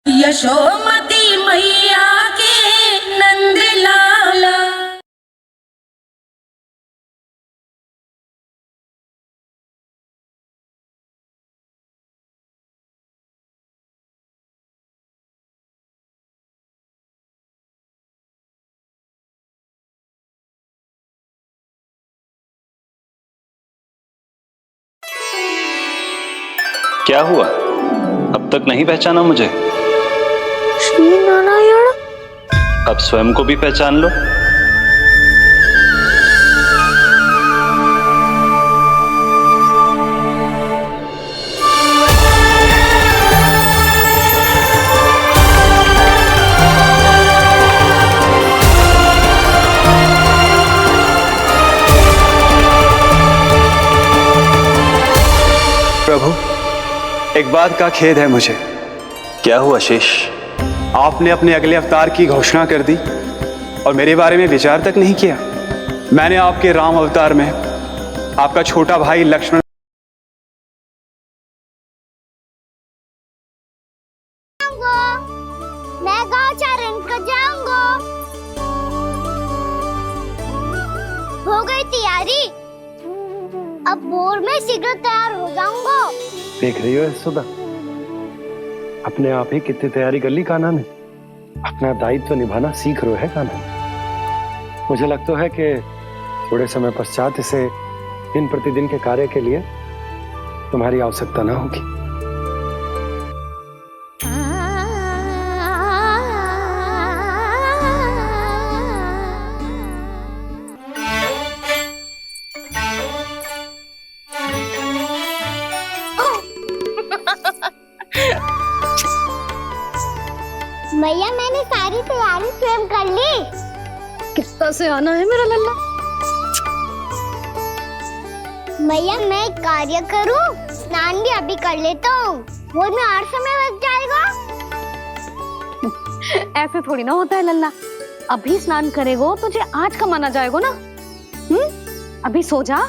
यशोमती मैया के नंद लाला। क्या हुआ? अब तक नहीं पहचाना मुझे? श्री नारायण। अब स्वयं को भी पहचान लो। प्रभु, एक बात का खेद है मुझे। क्या हुआ शेष? आपने अपने अगले अवतार की घोषणा कर दी और मेरे बारे में विचार तक नहीं किया। मैंने आपके राम अवतार में आपका छोटा भाई लक्ष्मण मैं गाँव चारण को जाऊंगा। तैयारी। अब भोर में शीघ्र तैयार हो जाऊंगा। देख रही हो सुधा, अपने आप ही कितनी तैयारी कर ली कान्हा ने। अपना दायित्व निभाना सीख रहे है कान्हा। मुझे लगता है कि थोड़े समय पश्चात इसे दिन प्रतिदिन के कार्य के लिए तुम्हारी आवश्यकता ना होगी। भैया मैंने सारी तैयारी स्वयं कर ली। कितना से आना है मेरा लल्ला। भैया मैं एक कार्य करूं, स्नान भी अभी कर लेता हूँ, वो में और समय लग जाएगा। ऐसे थोड़ी ना होता है लल्ला, अभी स्नान करेगो तुझे आज का माना जाएगा ना। अभी सो जा,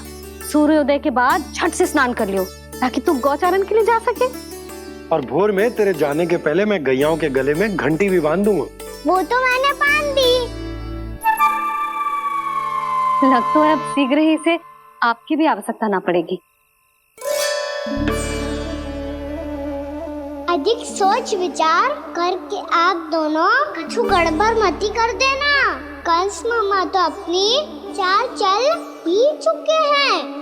सूर्योदय के बाद झट से स्नान कर लियो ताकि तू गौचारण के लिए जा सके। और भोर में तेरे जाने के पहले मैं गैयाओं के गले में घंटी भी बांध दूंगा। वो तो मैंने बांध दी। लग तो है अब शीघ्र ही से आपकी भी आवश्यकता ना पड़ेगी। अधिक सोच विचार करके आप दोनों कछु गड़बड़ मती कर देना। कंस मामा तो अपनी चाल चल भी चुके हैं।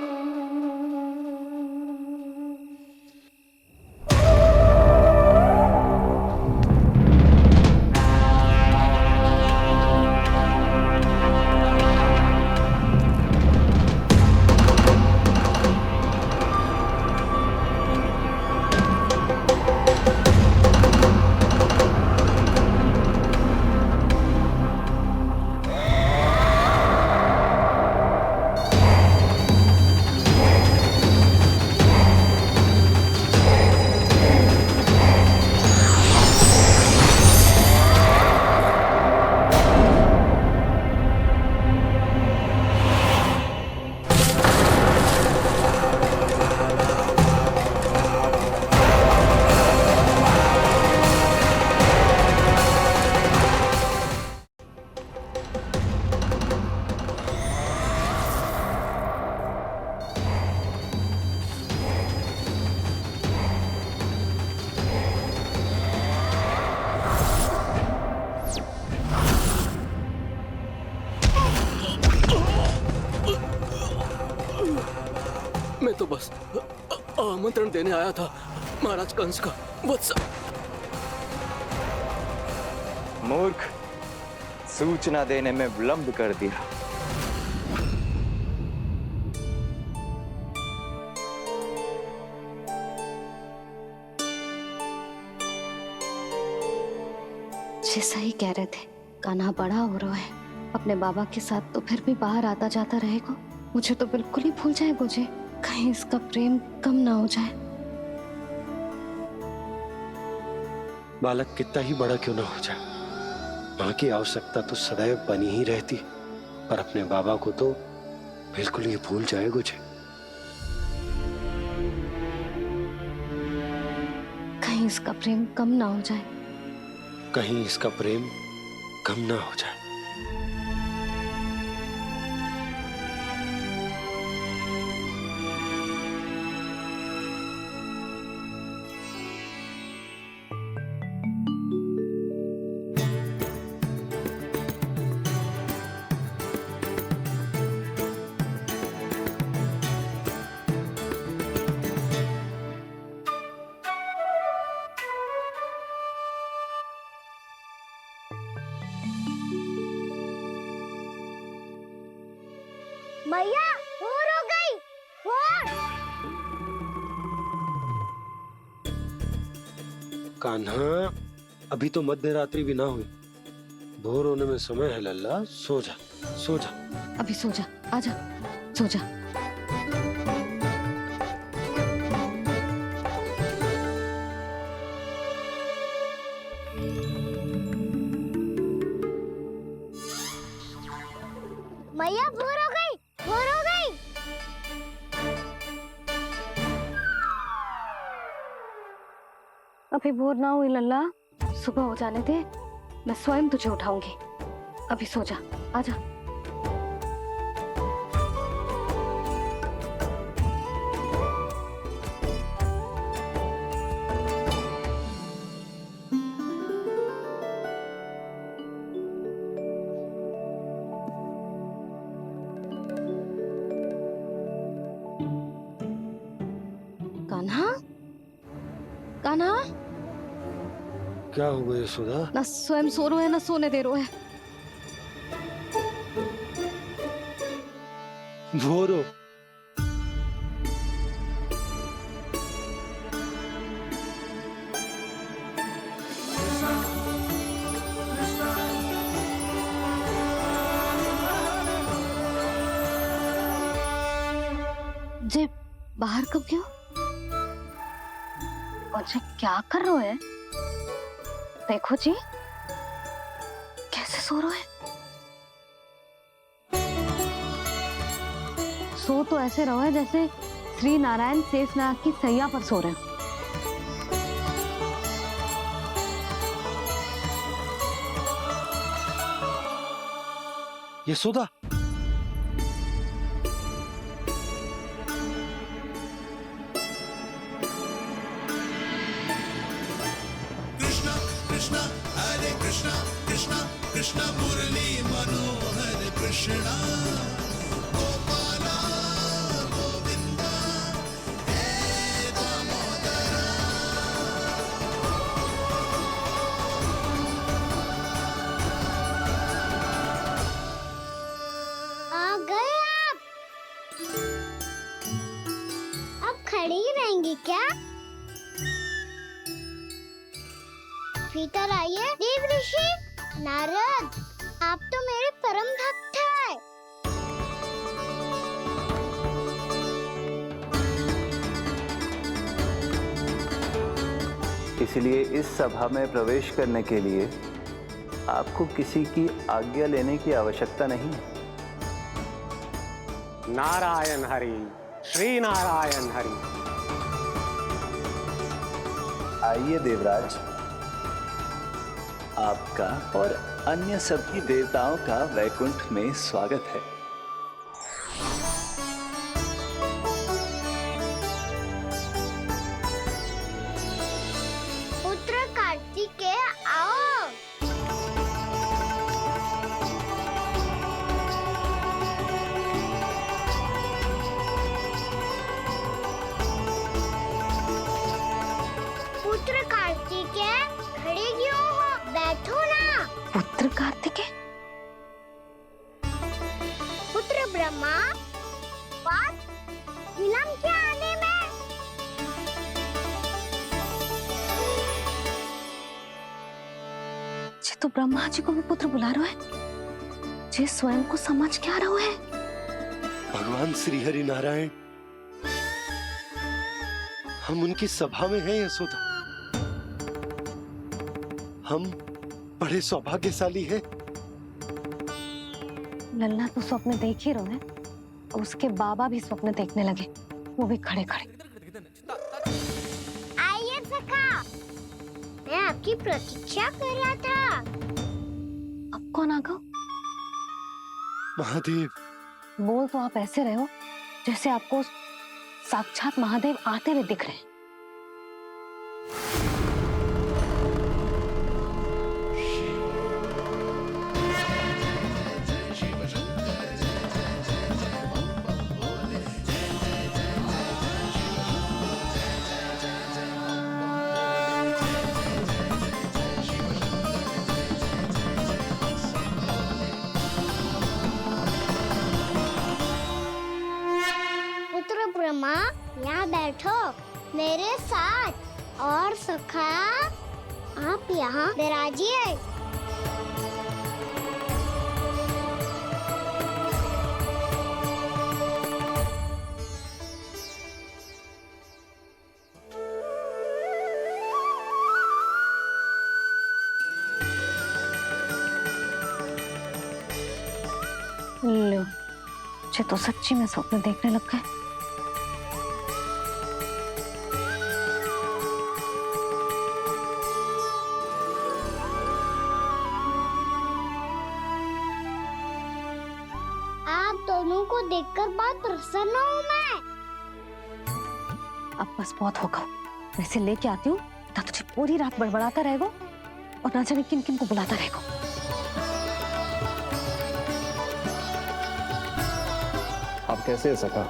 मैं तो बस आमंत्रण देने आया था महाराज कंस का वत्स। मूर्ख, सूचना देने में विलंब कर दिया। जैसा ही कह रहे थे, कान्हा बड़ा हो रहा है, अपने बाबा के साथ तो फिर भी बाहर आता जाता रहेगा। मुझे तो बिल्कुल ही भूल जाए मुझे, कहीं इसका प्रेम कम ना हो जाए। बालक कितना ही बड़ा क्यों ना हो जाए, माँ की आवश्यकता तो सदैव बनी ही रहती, पर अपने बाबा को तो बिल्कुल ही भूल जाए मुझे। कहीं इसका प्रेम कम ना हो जाए, कहीं इसका प्रेम कम ना हो जाए। भैया भोर हो गई, भोर। कान्हा, अभी तो मध्य रात्रि भी ना हुई, भोर होने में समय है लल्ला। सो जा, सो जा। अभी सो जा, आजा, सो जा। भैया भोर हो गई, भोर हो गई। अभी भोर ना हुई लल्ला, सुबह हो जाने दे, मैं स्वयं तुझे उठाऊंगी। अभी सो जा, आजा। कान्हा, क्या हुआ यशोदा? ना स्वयं सो रहे है ना सोने दे रहे है। भोरो जे बाहर कब गयो और जे क्या कर रहे है? देखो जी कैसे सो रहे है। सो तो ऐसे रहो है जैसे श्री नारायण शेषनाग की सैया पर सो रहे हैं। यशोदा, कृष्णा कृष्णा हरे कृष्णा कृष्णा कृष्णा मुरली मनोहर कृष्णा गोपाला गोविंदा हे दामोदरा। आ गए आप। अब खड़ी ही रहेंगी क्या? भीतर आइए देव ऋषि। नारद, आप तो मेरे परम भक्त हैं। इसलिए इस सभा में प्रवेश करने के लिए आपको किसी की आज्ञा लेने की आवश्यकता नहीं है। नारायण हरि, श्री नारायण हरि। आइए देवराज, आपका और अन्य सभी देवताओं का वैकुंठ में स्वागत है। पुत्र कार्तिकेय आओ। पुत्र कार्तिकेय खड़े क्यों हो? बैठो ना। पुत्र कार्तिकेय, पुत्र ब्रह्मा, बात विलंब क्या आने में? जे तो ब्रह्मा जी को भी पुत्र बुला रहे है, जे स्वयं को समझ क्या रहे है। भगवान श्री हरि नारायण, हम उनकी सभा में हैं यशोदा। हम बड़े सौभाग्यशाली हैं। लल्ला तो स्वप्न देख ही रहे हैं और उसके बाबा भी स्वप्न देखने लगे, वो भी खड़े खड़े। आइए सखा, मैं आपकी प्रतीक्षा कर रहा था। अब कौन आ गया? महादेव। बोल तो आप ऐसे रहे हो जैसे आपको साक्षात महादेव आते हुए दिख रहे हैं। पुत्र ब्रह्मा, यहाँ बैठो मेरे साथ। और सखा, आप यहाँ विराजिए। लो, ये तो सच्ची में स्वप्न देखने लग गए। आप दोनों को देखकर बहुत प्रसन्न हूँ मैं। अब बस बहुत होगा, वैसे लेके आती हूँ ना, तुझे पूरी रात बड़बड़ाता रहेगा और ना जाने किन किन को बुलाता रहेगा। आप कैसे है सखा?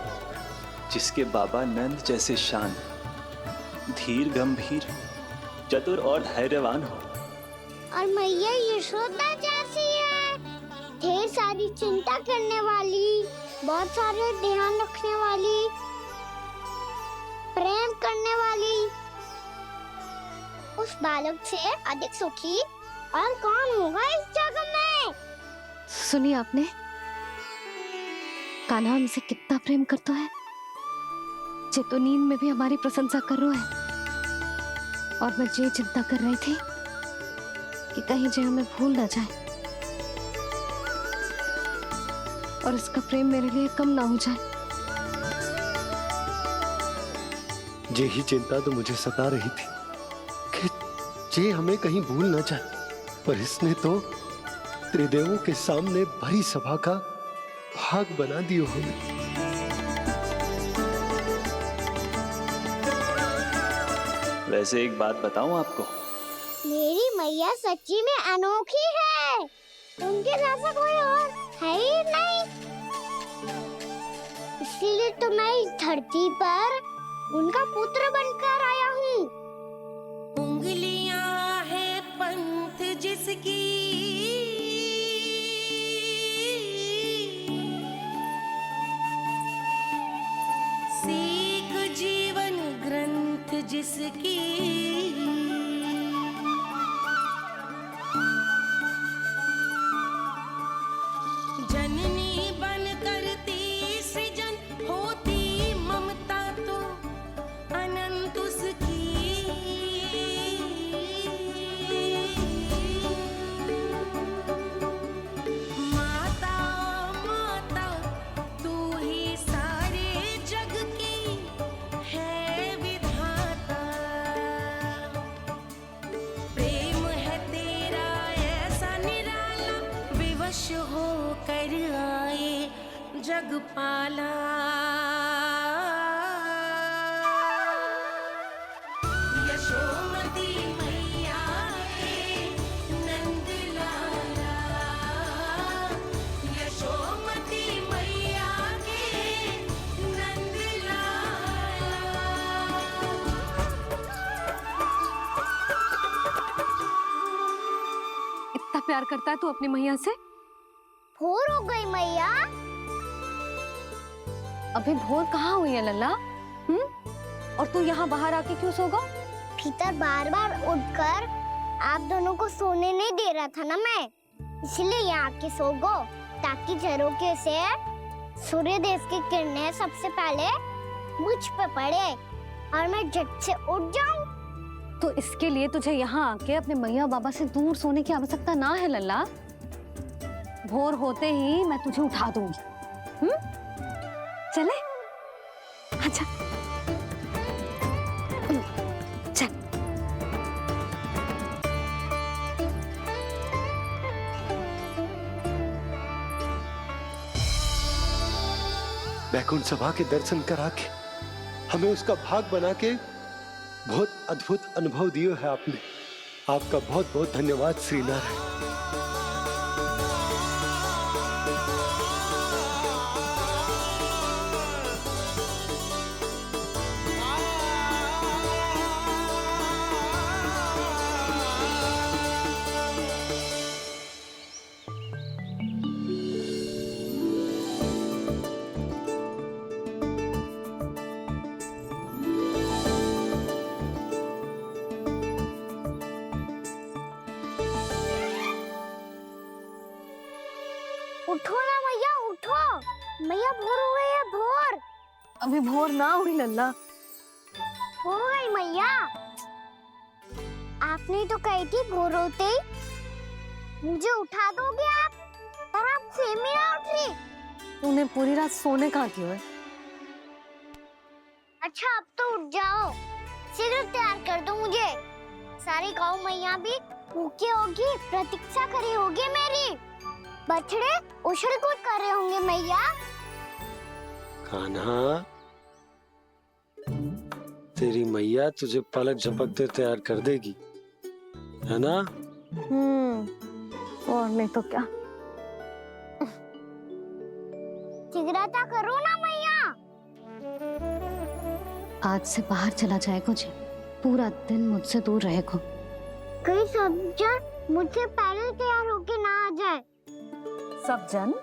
जिसके बाबा नंद जैसे शांत, धीर गंभीर चतुर और धैर्यवान हो। और मैया यशोदा जैसी है, ढेर सारी चिंता करने वाली, बहुत सारे ध्यान रखने वाली, प्रेम करने वाली। उस बालक से अधिक सुखी और कौन होगा इस जग में? सुनिए आपने, कान्हा हमसे कितना प्रेम करता है। जे तो नींद में भी हमारी प्रशंसा कर रहा है। और मैं ये चिंता कर रही थी कि कहीं जे हमें भूल ना जाए और इसका प्रेम मेरे लिए कम ना हो जाए। यही चिंता तो मुझे सता रही थी कि जे हमें कहीं भूल ना जाए, पर इसने तो त्रिदेवों के सामने भरी सभा का भाग बना दियो हमें। वैसे एक बात बताऊं आपको, मेरी मैया सच्ची में अनोखी है। उनके जैसा कोई और है ही नहीं। इसलिए तो मैं इस धरती पर उनका पुत्र बनकर आया हूँ। उंगलियां है पंथ जिसकी, सीख जीवन ग्रंथ जिसकी, जननी बन करती सृजन होती ममता तो अनंत उसकी। माता माता तू ही सारे जग की है विधाता। प्रेम है तेरा ऐसा निराला, विवश हो कर आए जग पाला। यशोमती मैया के नंद लाला, यशोमती मैया के नंद लाला। इतना प्यार करता है तू अपनी मैया से? भोर हो गई मैया। अभी भोर कहाँ हुई है लल्ला? और तू यहाँ बाहर आके क्यों सो गया? भीतर बार बार उठकर आप दोनों को सोने नहीं दे रहा था ना मैं, इसलिए यहाँ आके सो गो, ताकि झरोखे से सूर्य देव की किरणें सबसे पहले मुझ पे पड़े और मैं झट से उठ जाऊं। तो इसके लिए तुझे यहाँ आके अपने मैया बाबा से दूर सोने की आवश्यकता ना है लल्ला। भोर होते ही मैं तुझे उठा दूंगी। चले? अच्छा चल। बैकुंठ सभा के दर्शन करा के हमें उसका भाग बना के बहुत अद्भुत अनुभव दियो है आपने। आपका बहुत बहुत धन्यवाद श्री नारायण। उठो ना मैया, उठो। मैया भोर हो गई है, भोर। अभी भोर ना हुई लल्ला। हो गई मैया। आपने तो कही थी भोर होते ही मुझे उठा दोगे आप, पर आप सेम ही ना उठ रही। तूने पूरी रात सोने कहाँ की है? अच्छा अब तो उठ जाओ, शीघ्र तैयार कर दो मुझे। सारी गौ मैया भी भूखी होगी, प्रतीक्षा करी होगी मेरी। बछड़े उछल कूद कर रहे होंगे मैया। कान्हा, तेरी मैया तुझे पलक झपकते तैयार कर देगी, है ना? और नहीं तो क्या। शीघ्रता करो ना मैया। आज से बाहर चला जाएगा जी। पूरा दिन मुझसे दूर रहेगा। कहीं सब जन मुझसे पहले तैयार होके ना आ जाए। सब जन?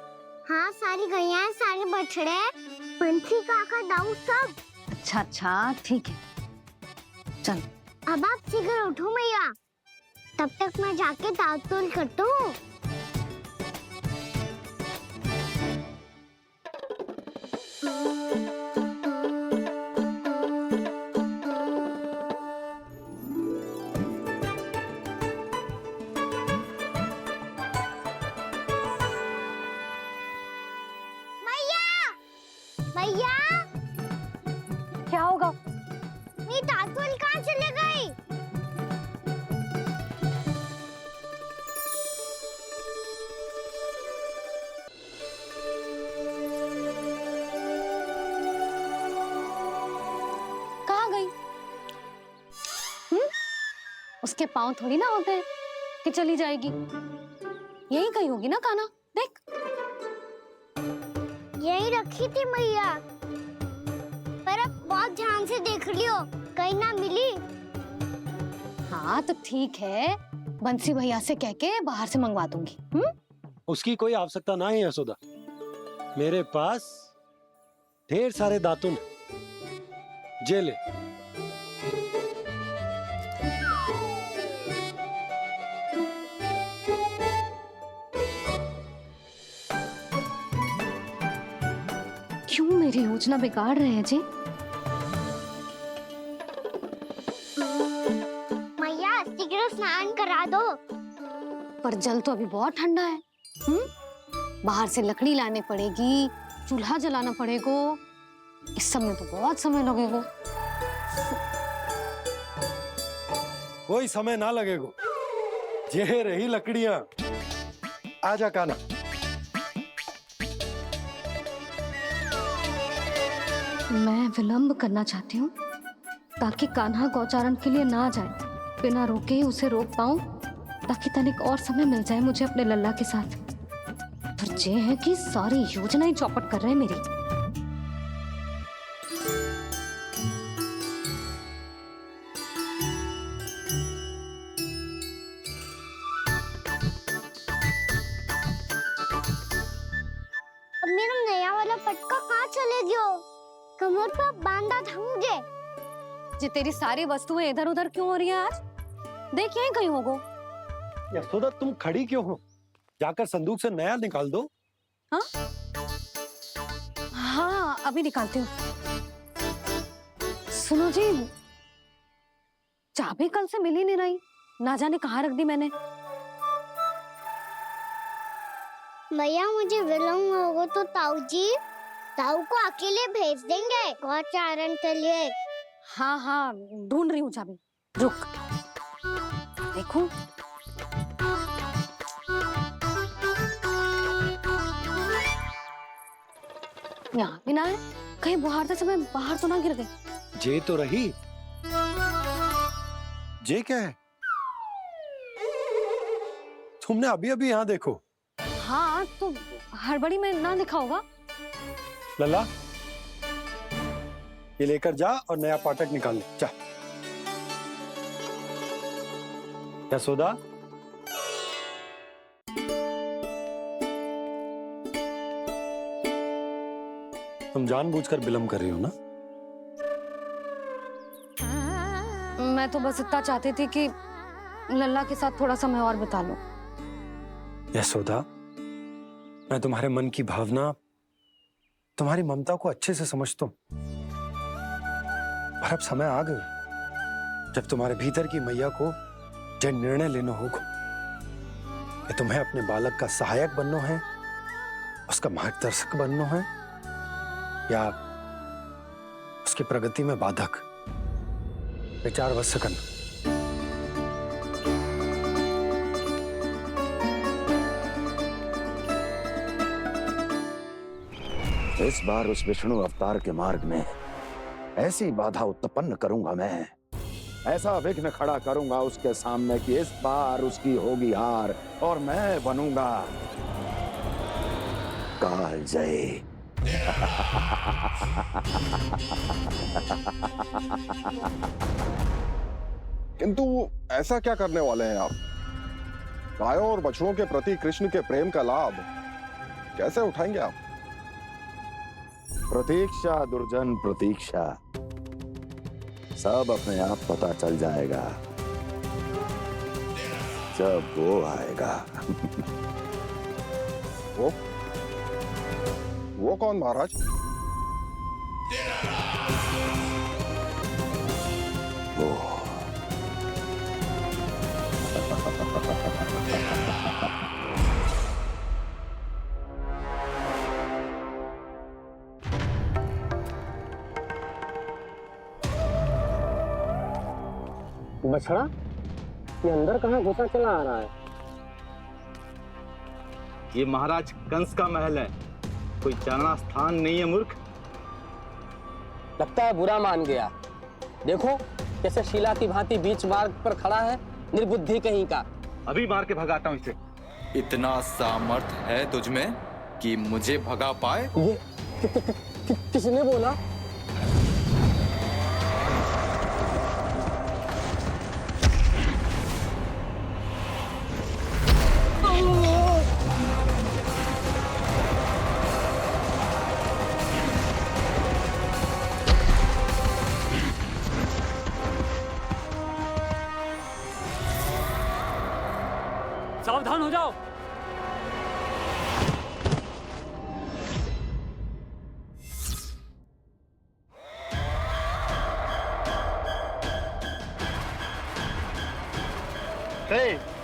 हाँ, सारी गैया, सारे बछड़े, पंछी, काका, दाऊ सब। अच्छा अच्छा ठीक है, चल। अब आप शीघ्र उठो मैया, तब तक मैं जाके ताल-तोल करता हूँ। मैया, क्या होगा? मेरी ताल-तोल कहाँ चले गई? कहाँ गई? उसके पाँव थोड़ी ना होते हैं कि चली जाएगी। यही कहीं होगी ना कान्हा, देख। यही रखी थी मैया, पर अब बहुत ध्यान से देख लियो, कहीं ना मिली। हाँ तो ठीक है, बंसी भैया से कह के बाहर से मंगवा दूंगी। उसकी कोई आवश्यकता ना है यशोदा, मेरे पास ढेर सारे दातुन जे ले। क्यों मेरी योजना बिगाड़ रहे हैं जी? मैया शीघ्र स्नान करा दो। पर जल तो अभी बहुत ठंडा है। बाहर से लकड़ी लाने पड़ेगी, चूल्हा जलाना पड़ेगा, इस सब में तो बहुत समय लगेगा। कोई समय ना लगेगा, ये रही लकड़ियां। आजा कान्हा। मैं विलंब करना चाहती हूँ ताकि कान्हा गौचारण के लिए ना जाए, बिना रोके ही उसे रोक पाऊं, ताकि तनिक और समय मिल जाए मुझे अपने लल्ला के साथ। पर ये है कि सारी योजना ही चौपट कर रहे हैं मेरी। अब मेरा नया वाला पटका कहाँ चले गयो? कमर पर बांधा था मुझे। जी तेरी सारी वस्तुएं इधर उधर क्यों हो रही है आज? देख यहीं कहीं होगो। यशोदा तुम खड़ी क्यों हो? जाकर संदूक से नया निकाल दो। हाँ हाँ अभी निकालती हूँ। सुनो जी, चाबी कल से मिल ही नहीं रही, ना जाने कहाँ रख दी मैंने। भैया मुझे विलम्ब होगा तो ताऊ को अकेले भेज देंगे गौचारण के लिए। हाँ हाँ ढूंढ रही हूँ चाबी, रुक। देखो यहाँ भी ना है, कहीं बुहारते समय बाहर तो ना गिर गई। जे तो रही। जे क्या है? तुमने अभी अभी यहाँ देखो। हाँ तो हड़बड़ी में ना दिखा होगा। लल्ला ये लेकर जा और नया पाठक निकाल ले, जा। यशोदा तुम जानबूझकर विलंब कर रही हो ना? मैं तो बस इतना चाहती थी कि लल्ला के साथ थोड़ा समय और बिता लूं। यशोदा मैं तुम्हारे मन की भावना, तुम्हारी ममता को अच्छे से समझता हूं, पर अब समय आ गया जब तुम्हारे भीतर की मैया को जो निर्णय लेना होगा कि तुम्हें अपने बालक का सहायक बनना है, उसका मार्गदर्शक बनना है, या उसकी प्रगति में बाधक। विचार अवश्य करना। इस बार उस विष्णु अवतार के मार्ग में ऐसी बाधा उत्पन्न करूंगा मैं, ऐसा विघ्न खड़ा करूंगा उसके सामने कि इस बार उसकी होगी हार और मैं बनूंगा कालजयी। किंतु ऐसा क्या करने वाले हैं आप? गायों और बछड़ों के प्रति कृष्ण के प्रेम का लाभ कैसे उठाएंगे आप? प्रतीक्षा दुर्जन प्रतीक्षा, सब अपने आप पता चल जाएगा जब वो आएगा। वो कौन महाराज? वो बछड़ा ये अंदर कहाँ घुसा चला आ रहा है? ये महाराज कंस का महल है, कोई चारणा स्थान नहीं है मूर्ख। लगता है बुरा मान गया। देखो कैसे शिला की भांति बीच मार्ग पर खड़ा है, निर्बुद्धि कहीं का। अभी मार के भगाता हूँ इसे। इतना सामर्थ है तुझमें कि मुझे भगा पाए? ये किसने बोला? सावधान हो जाओ।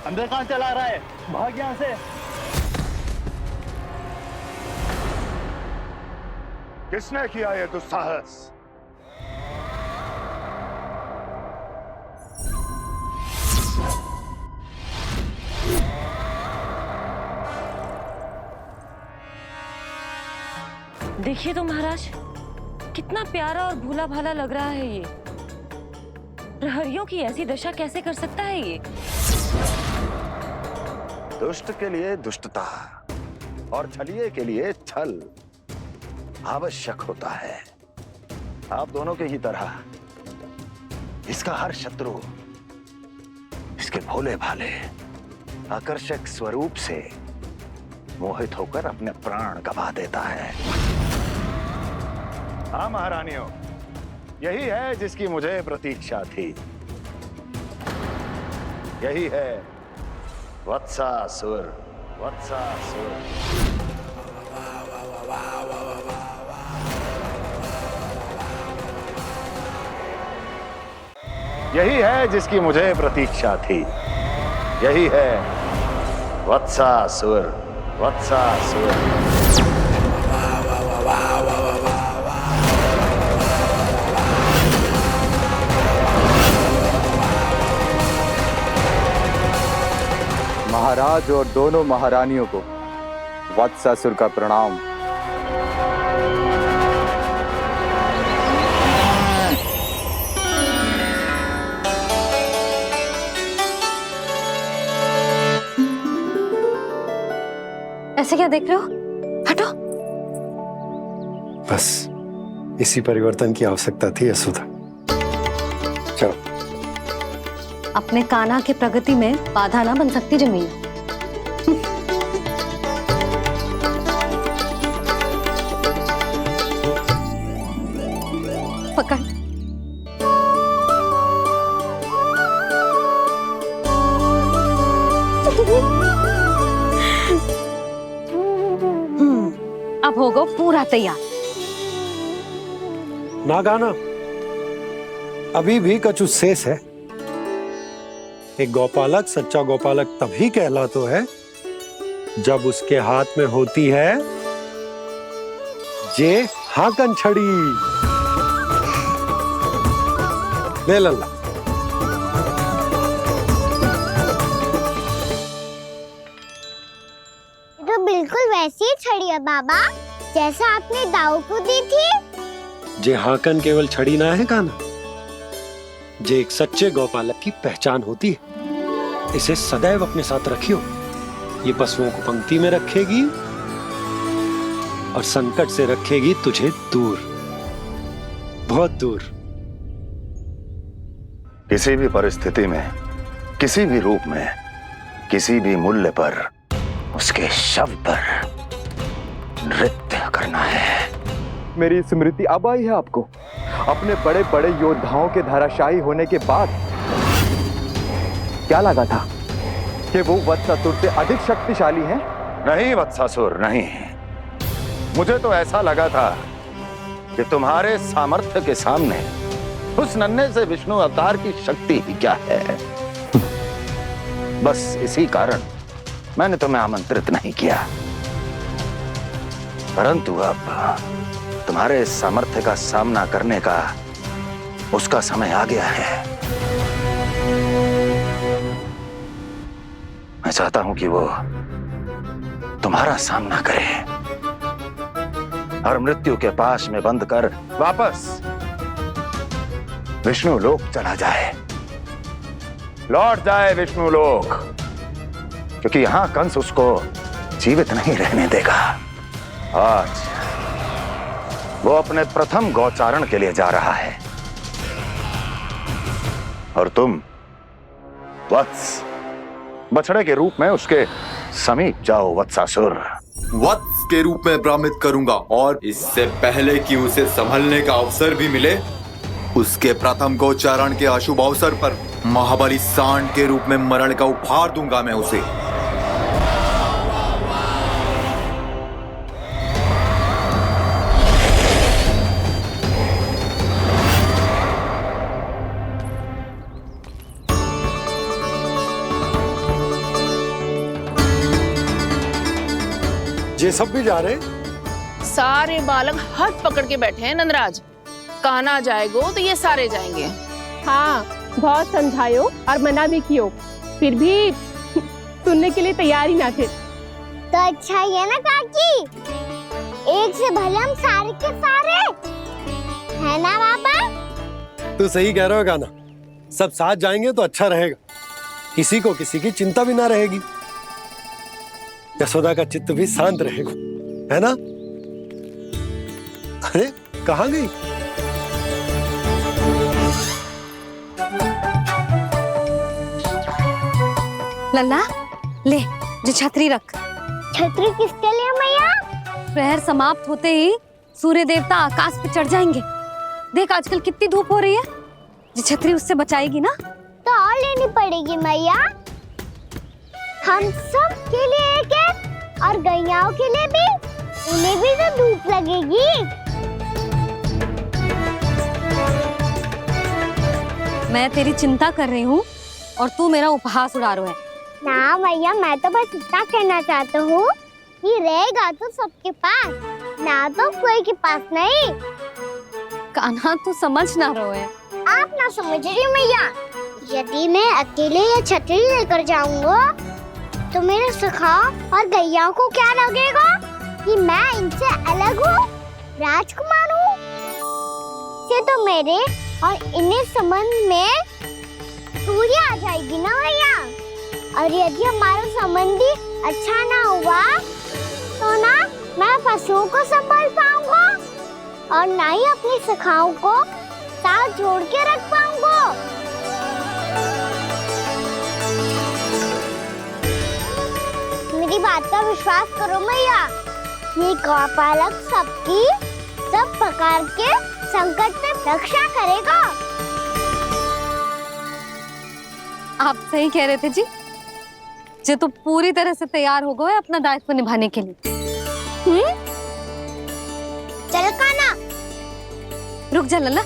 अंदर कहाँ चला रहा है? भाग यहाँ से। किसने किया ये दुस्साहस? देखिए तो महाराज, कितना प्यारा और भोला भाला लग रहा है ये। प्रहरियों की ऐसी दशा कैसे कर सकता है ये? दुष्ट के लिए दुष्टता और छलिए के लिए छल आवश्यक होता है। आप दोनों के ही तरह इसका हर शत्रु इसके भोले भाले आकर्षक स्वरूप से मोहित होकर अपने प्राण गवा देता है। हाँ महारानियों, यही है जिसकी मुझे प्रतीक्षा थी। यही है वत्सासुर। वत्सासुर यही है जिसकी मुझे प्रतीक्षा थी। यही है वत्सासुर। वत्सासुर महाराज और दोनों महारानियों को वत्सासुर का प्रणाम। ऐसे क्या देख रहे हो? हटो। बस इसी परिवर्तन की आवश्यकता थी यशोदा। चलो। अपने कान्हा की प्रगति में बाधा ना बन सकती जमीन। पकड़। अब होगा पूरा तैयार। ना गाना, अभी भी कछु शेष है। एक गौपालक सच्चा गौपालक तभी कहलाता है जब उसके हाथ में होती है जे हाकन छड़ी। ले लल्ला। तो बिल्कुल वैसी ही छड़ी है बाबा, जैसा आपने दाऊ को दी थी। जे हाकन केवल छड़ी ना है काना, जे एक सच्चे गौपालक की पहचान होती है। इसे सदैव अपने साथ रखियो। ये पशुओं को पंक्ति में रखेगी और संकट से रखेगी तुझे दूर, बहुत दूर। किसी भी परिस्थिति में, किसी भी रूप में, किसी भी मूल्य पर उसके शव पर नृत्य करना है। मेरी स्मृति अब आई है आपको? अपने बड़े बड़े योद्धाओं के धराशायी होने के बाद क्या लगा था कि वो वत्सासुर से अधिक शक्तिशाली हैं? नहीं वत्सासुर, नहीं। मुझे तो ऐसा लगा था कि तुम्हारे सामर्थ्य के सामने उस नन्हे से विष्णु अवतार की शक्ति ही क्या है। बस इसी कारण मैंने तुम्हें आमंत्रित नहीं किया। परंतु अब तुम्हारे सामर्थ्य का सामना करने का उसका समय आ गया है। मैं चाहता हूं कि वो तुम्हारा सामना करे और मृत्यु के पाश में बंद कर वापस विष्णु लोक चला जाए, लौट जाए विष्णु लोक, क्योंकि यहां कंस उसको जीवित नहीं रहने देगा। आज वो अपने प्रथम गौचारण के लिए जा रहा है और तुम वत्स, बछड़े के रूप में उसके समीप जाओ वत्सासुर। वत्स के रूप में भ्रमित करूंगा और इससे पहले कि उसे संभलने का अवसर भी मिले, उसके प्रथम गोचारण के अशुभ अवसर पर महाबली सांड के रूप में मरण का उपहार दूंगा मैं उसे। ये सब भी जा रहे? सारे बालक हाथ पकड़ के बैठे हैं नंदराज। कान्हा जाएगो तो ये सारे जाएंगे। हाँ, बहुत समझायो और मना भी कियो, फिर भी सुनने के लिए तैयार ही ना थे। तो अच्छा ही है ना काकी, एक से भले हम सारे के सारे, है ना पापा? तू सही कह रहे हो गाना, सब साथ जाएंगे तो अच्छा रहेगा, किसी को किसी की चिंता भी ना रहेगी, यशोदा का चित्त भी शांत रहेगा, है ना? अरे कहाँ गई? लल्ला ले, जो छतरी रख। छतरी किसके लिए मैया? प्रहर समाप्त होते ही सूर्य देवता आकाश पे चढ़ जाएंगे। देख आजकल कितनी धूप हो रही है, जो छतरी उससे बचाएगी ना। तो और लेनी पड़ेगी मैया, हम सब के लिए एक एक, और गैयाओं के लिए भी, उन्हें भी तो धूप लगेगी। मैं तेरी चिंता कर रही हूँ और तू मेरा उपहास उड़ा रहा है। ना भैया, मैं तो बस इतना कहना चाहता हूँ कि रहेगा तो सबके पास, ना तो कोई के पास नहीं। कान्हा तू समझ ना रहो है। आप ना समझ रही मैया, यदि मैं अकेले ये छतरी लेकर जाऊंगा तो मेरे सखा और गैया को क्या लगेगा कि मैं इनसे अलग हूँ, राजकुमार हूँ। ये तो मेरे और इन्हें संबंध में दूरी आ जाएगी ना भैया। और यदि हमारा संबंध ही अच्छा ना हुआ तो ना मैं पशुओं को संभाल पाऊंगा और ना ही अपनी सखाओं को साथ जोड़ के रख पाऊंगा। मेरी बात का विश्वास करो मैया, ये गौपालक सबकी सब प्रकार के संकट से रक्षा करेगा। आप सही कह रहे थे जी, जो तो पूरी तरह से तैयार हो गए अपना दायित्व निभाने के लिए। चल कान्हा, रुक जा लल्ला,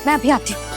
मैं अभी आती हूँ।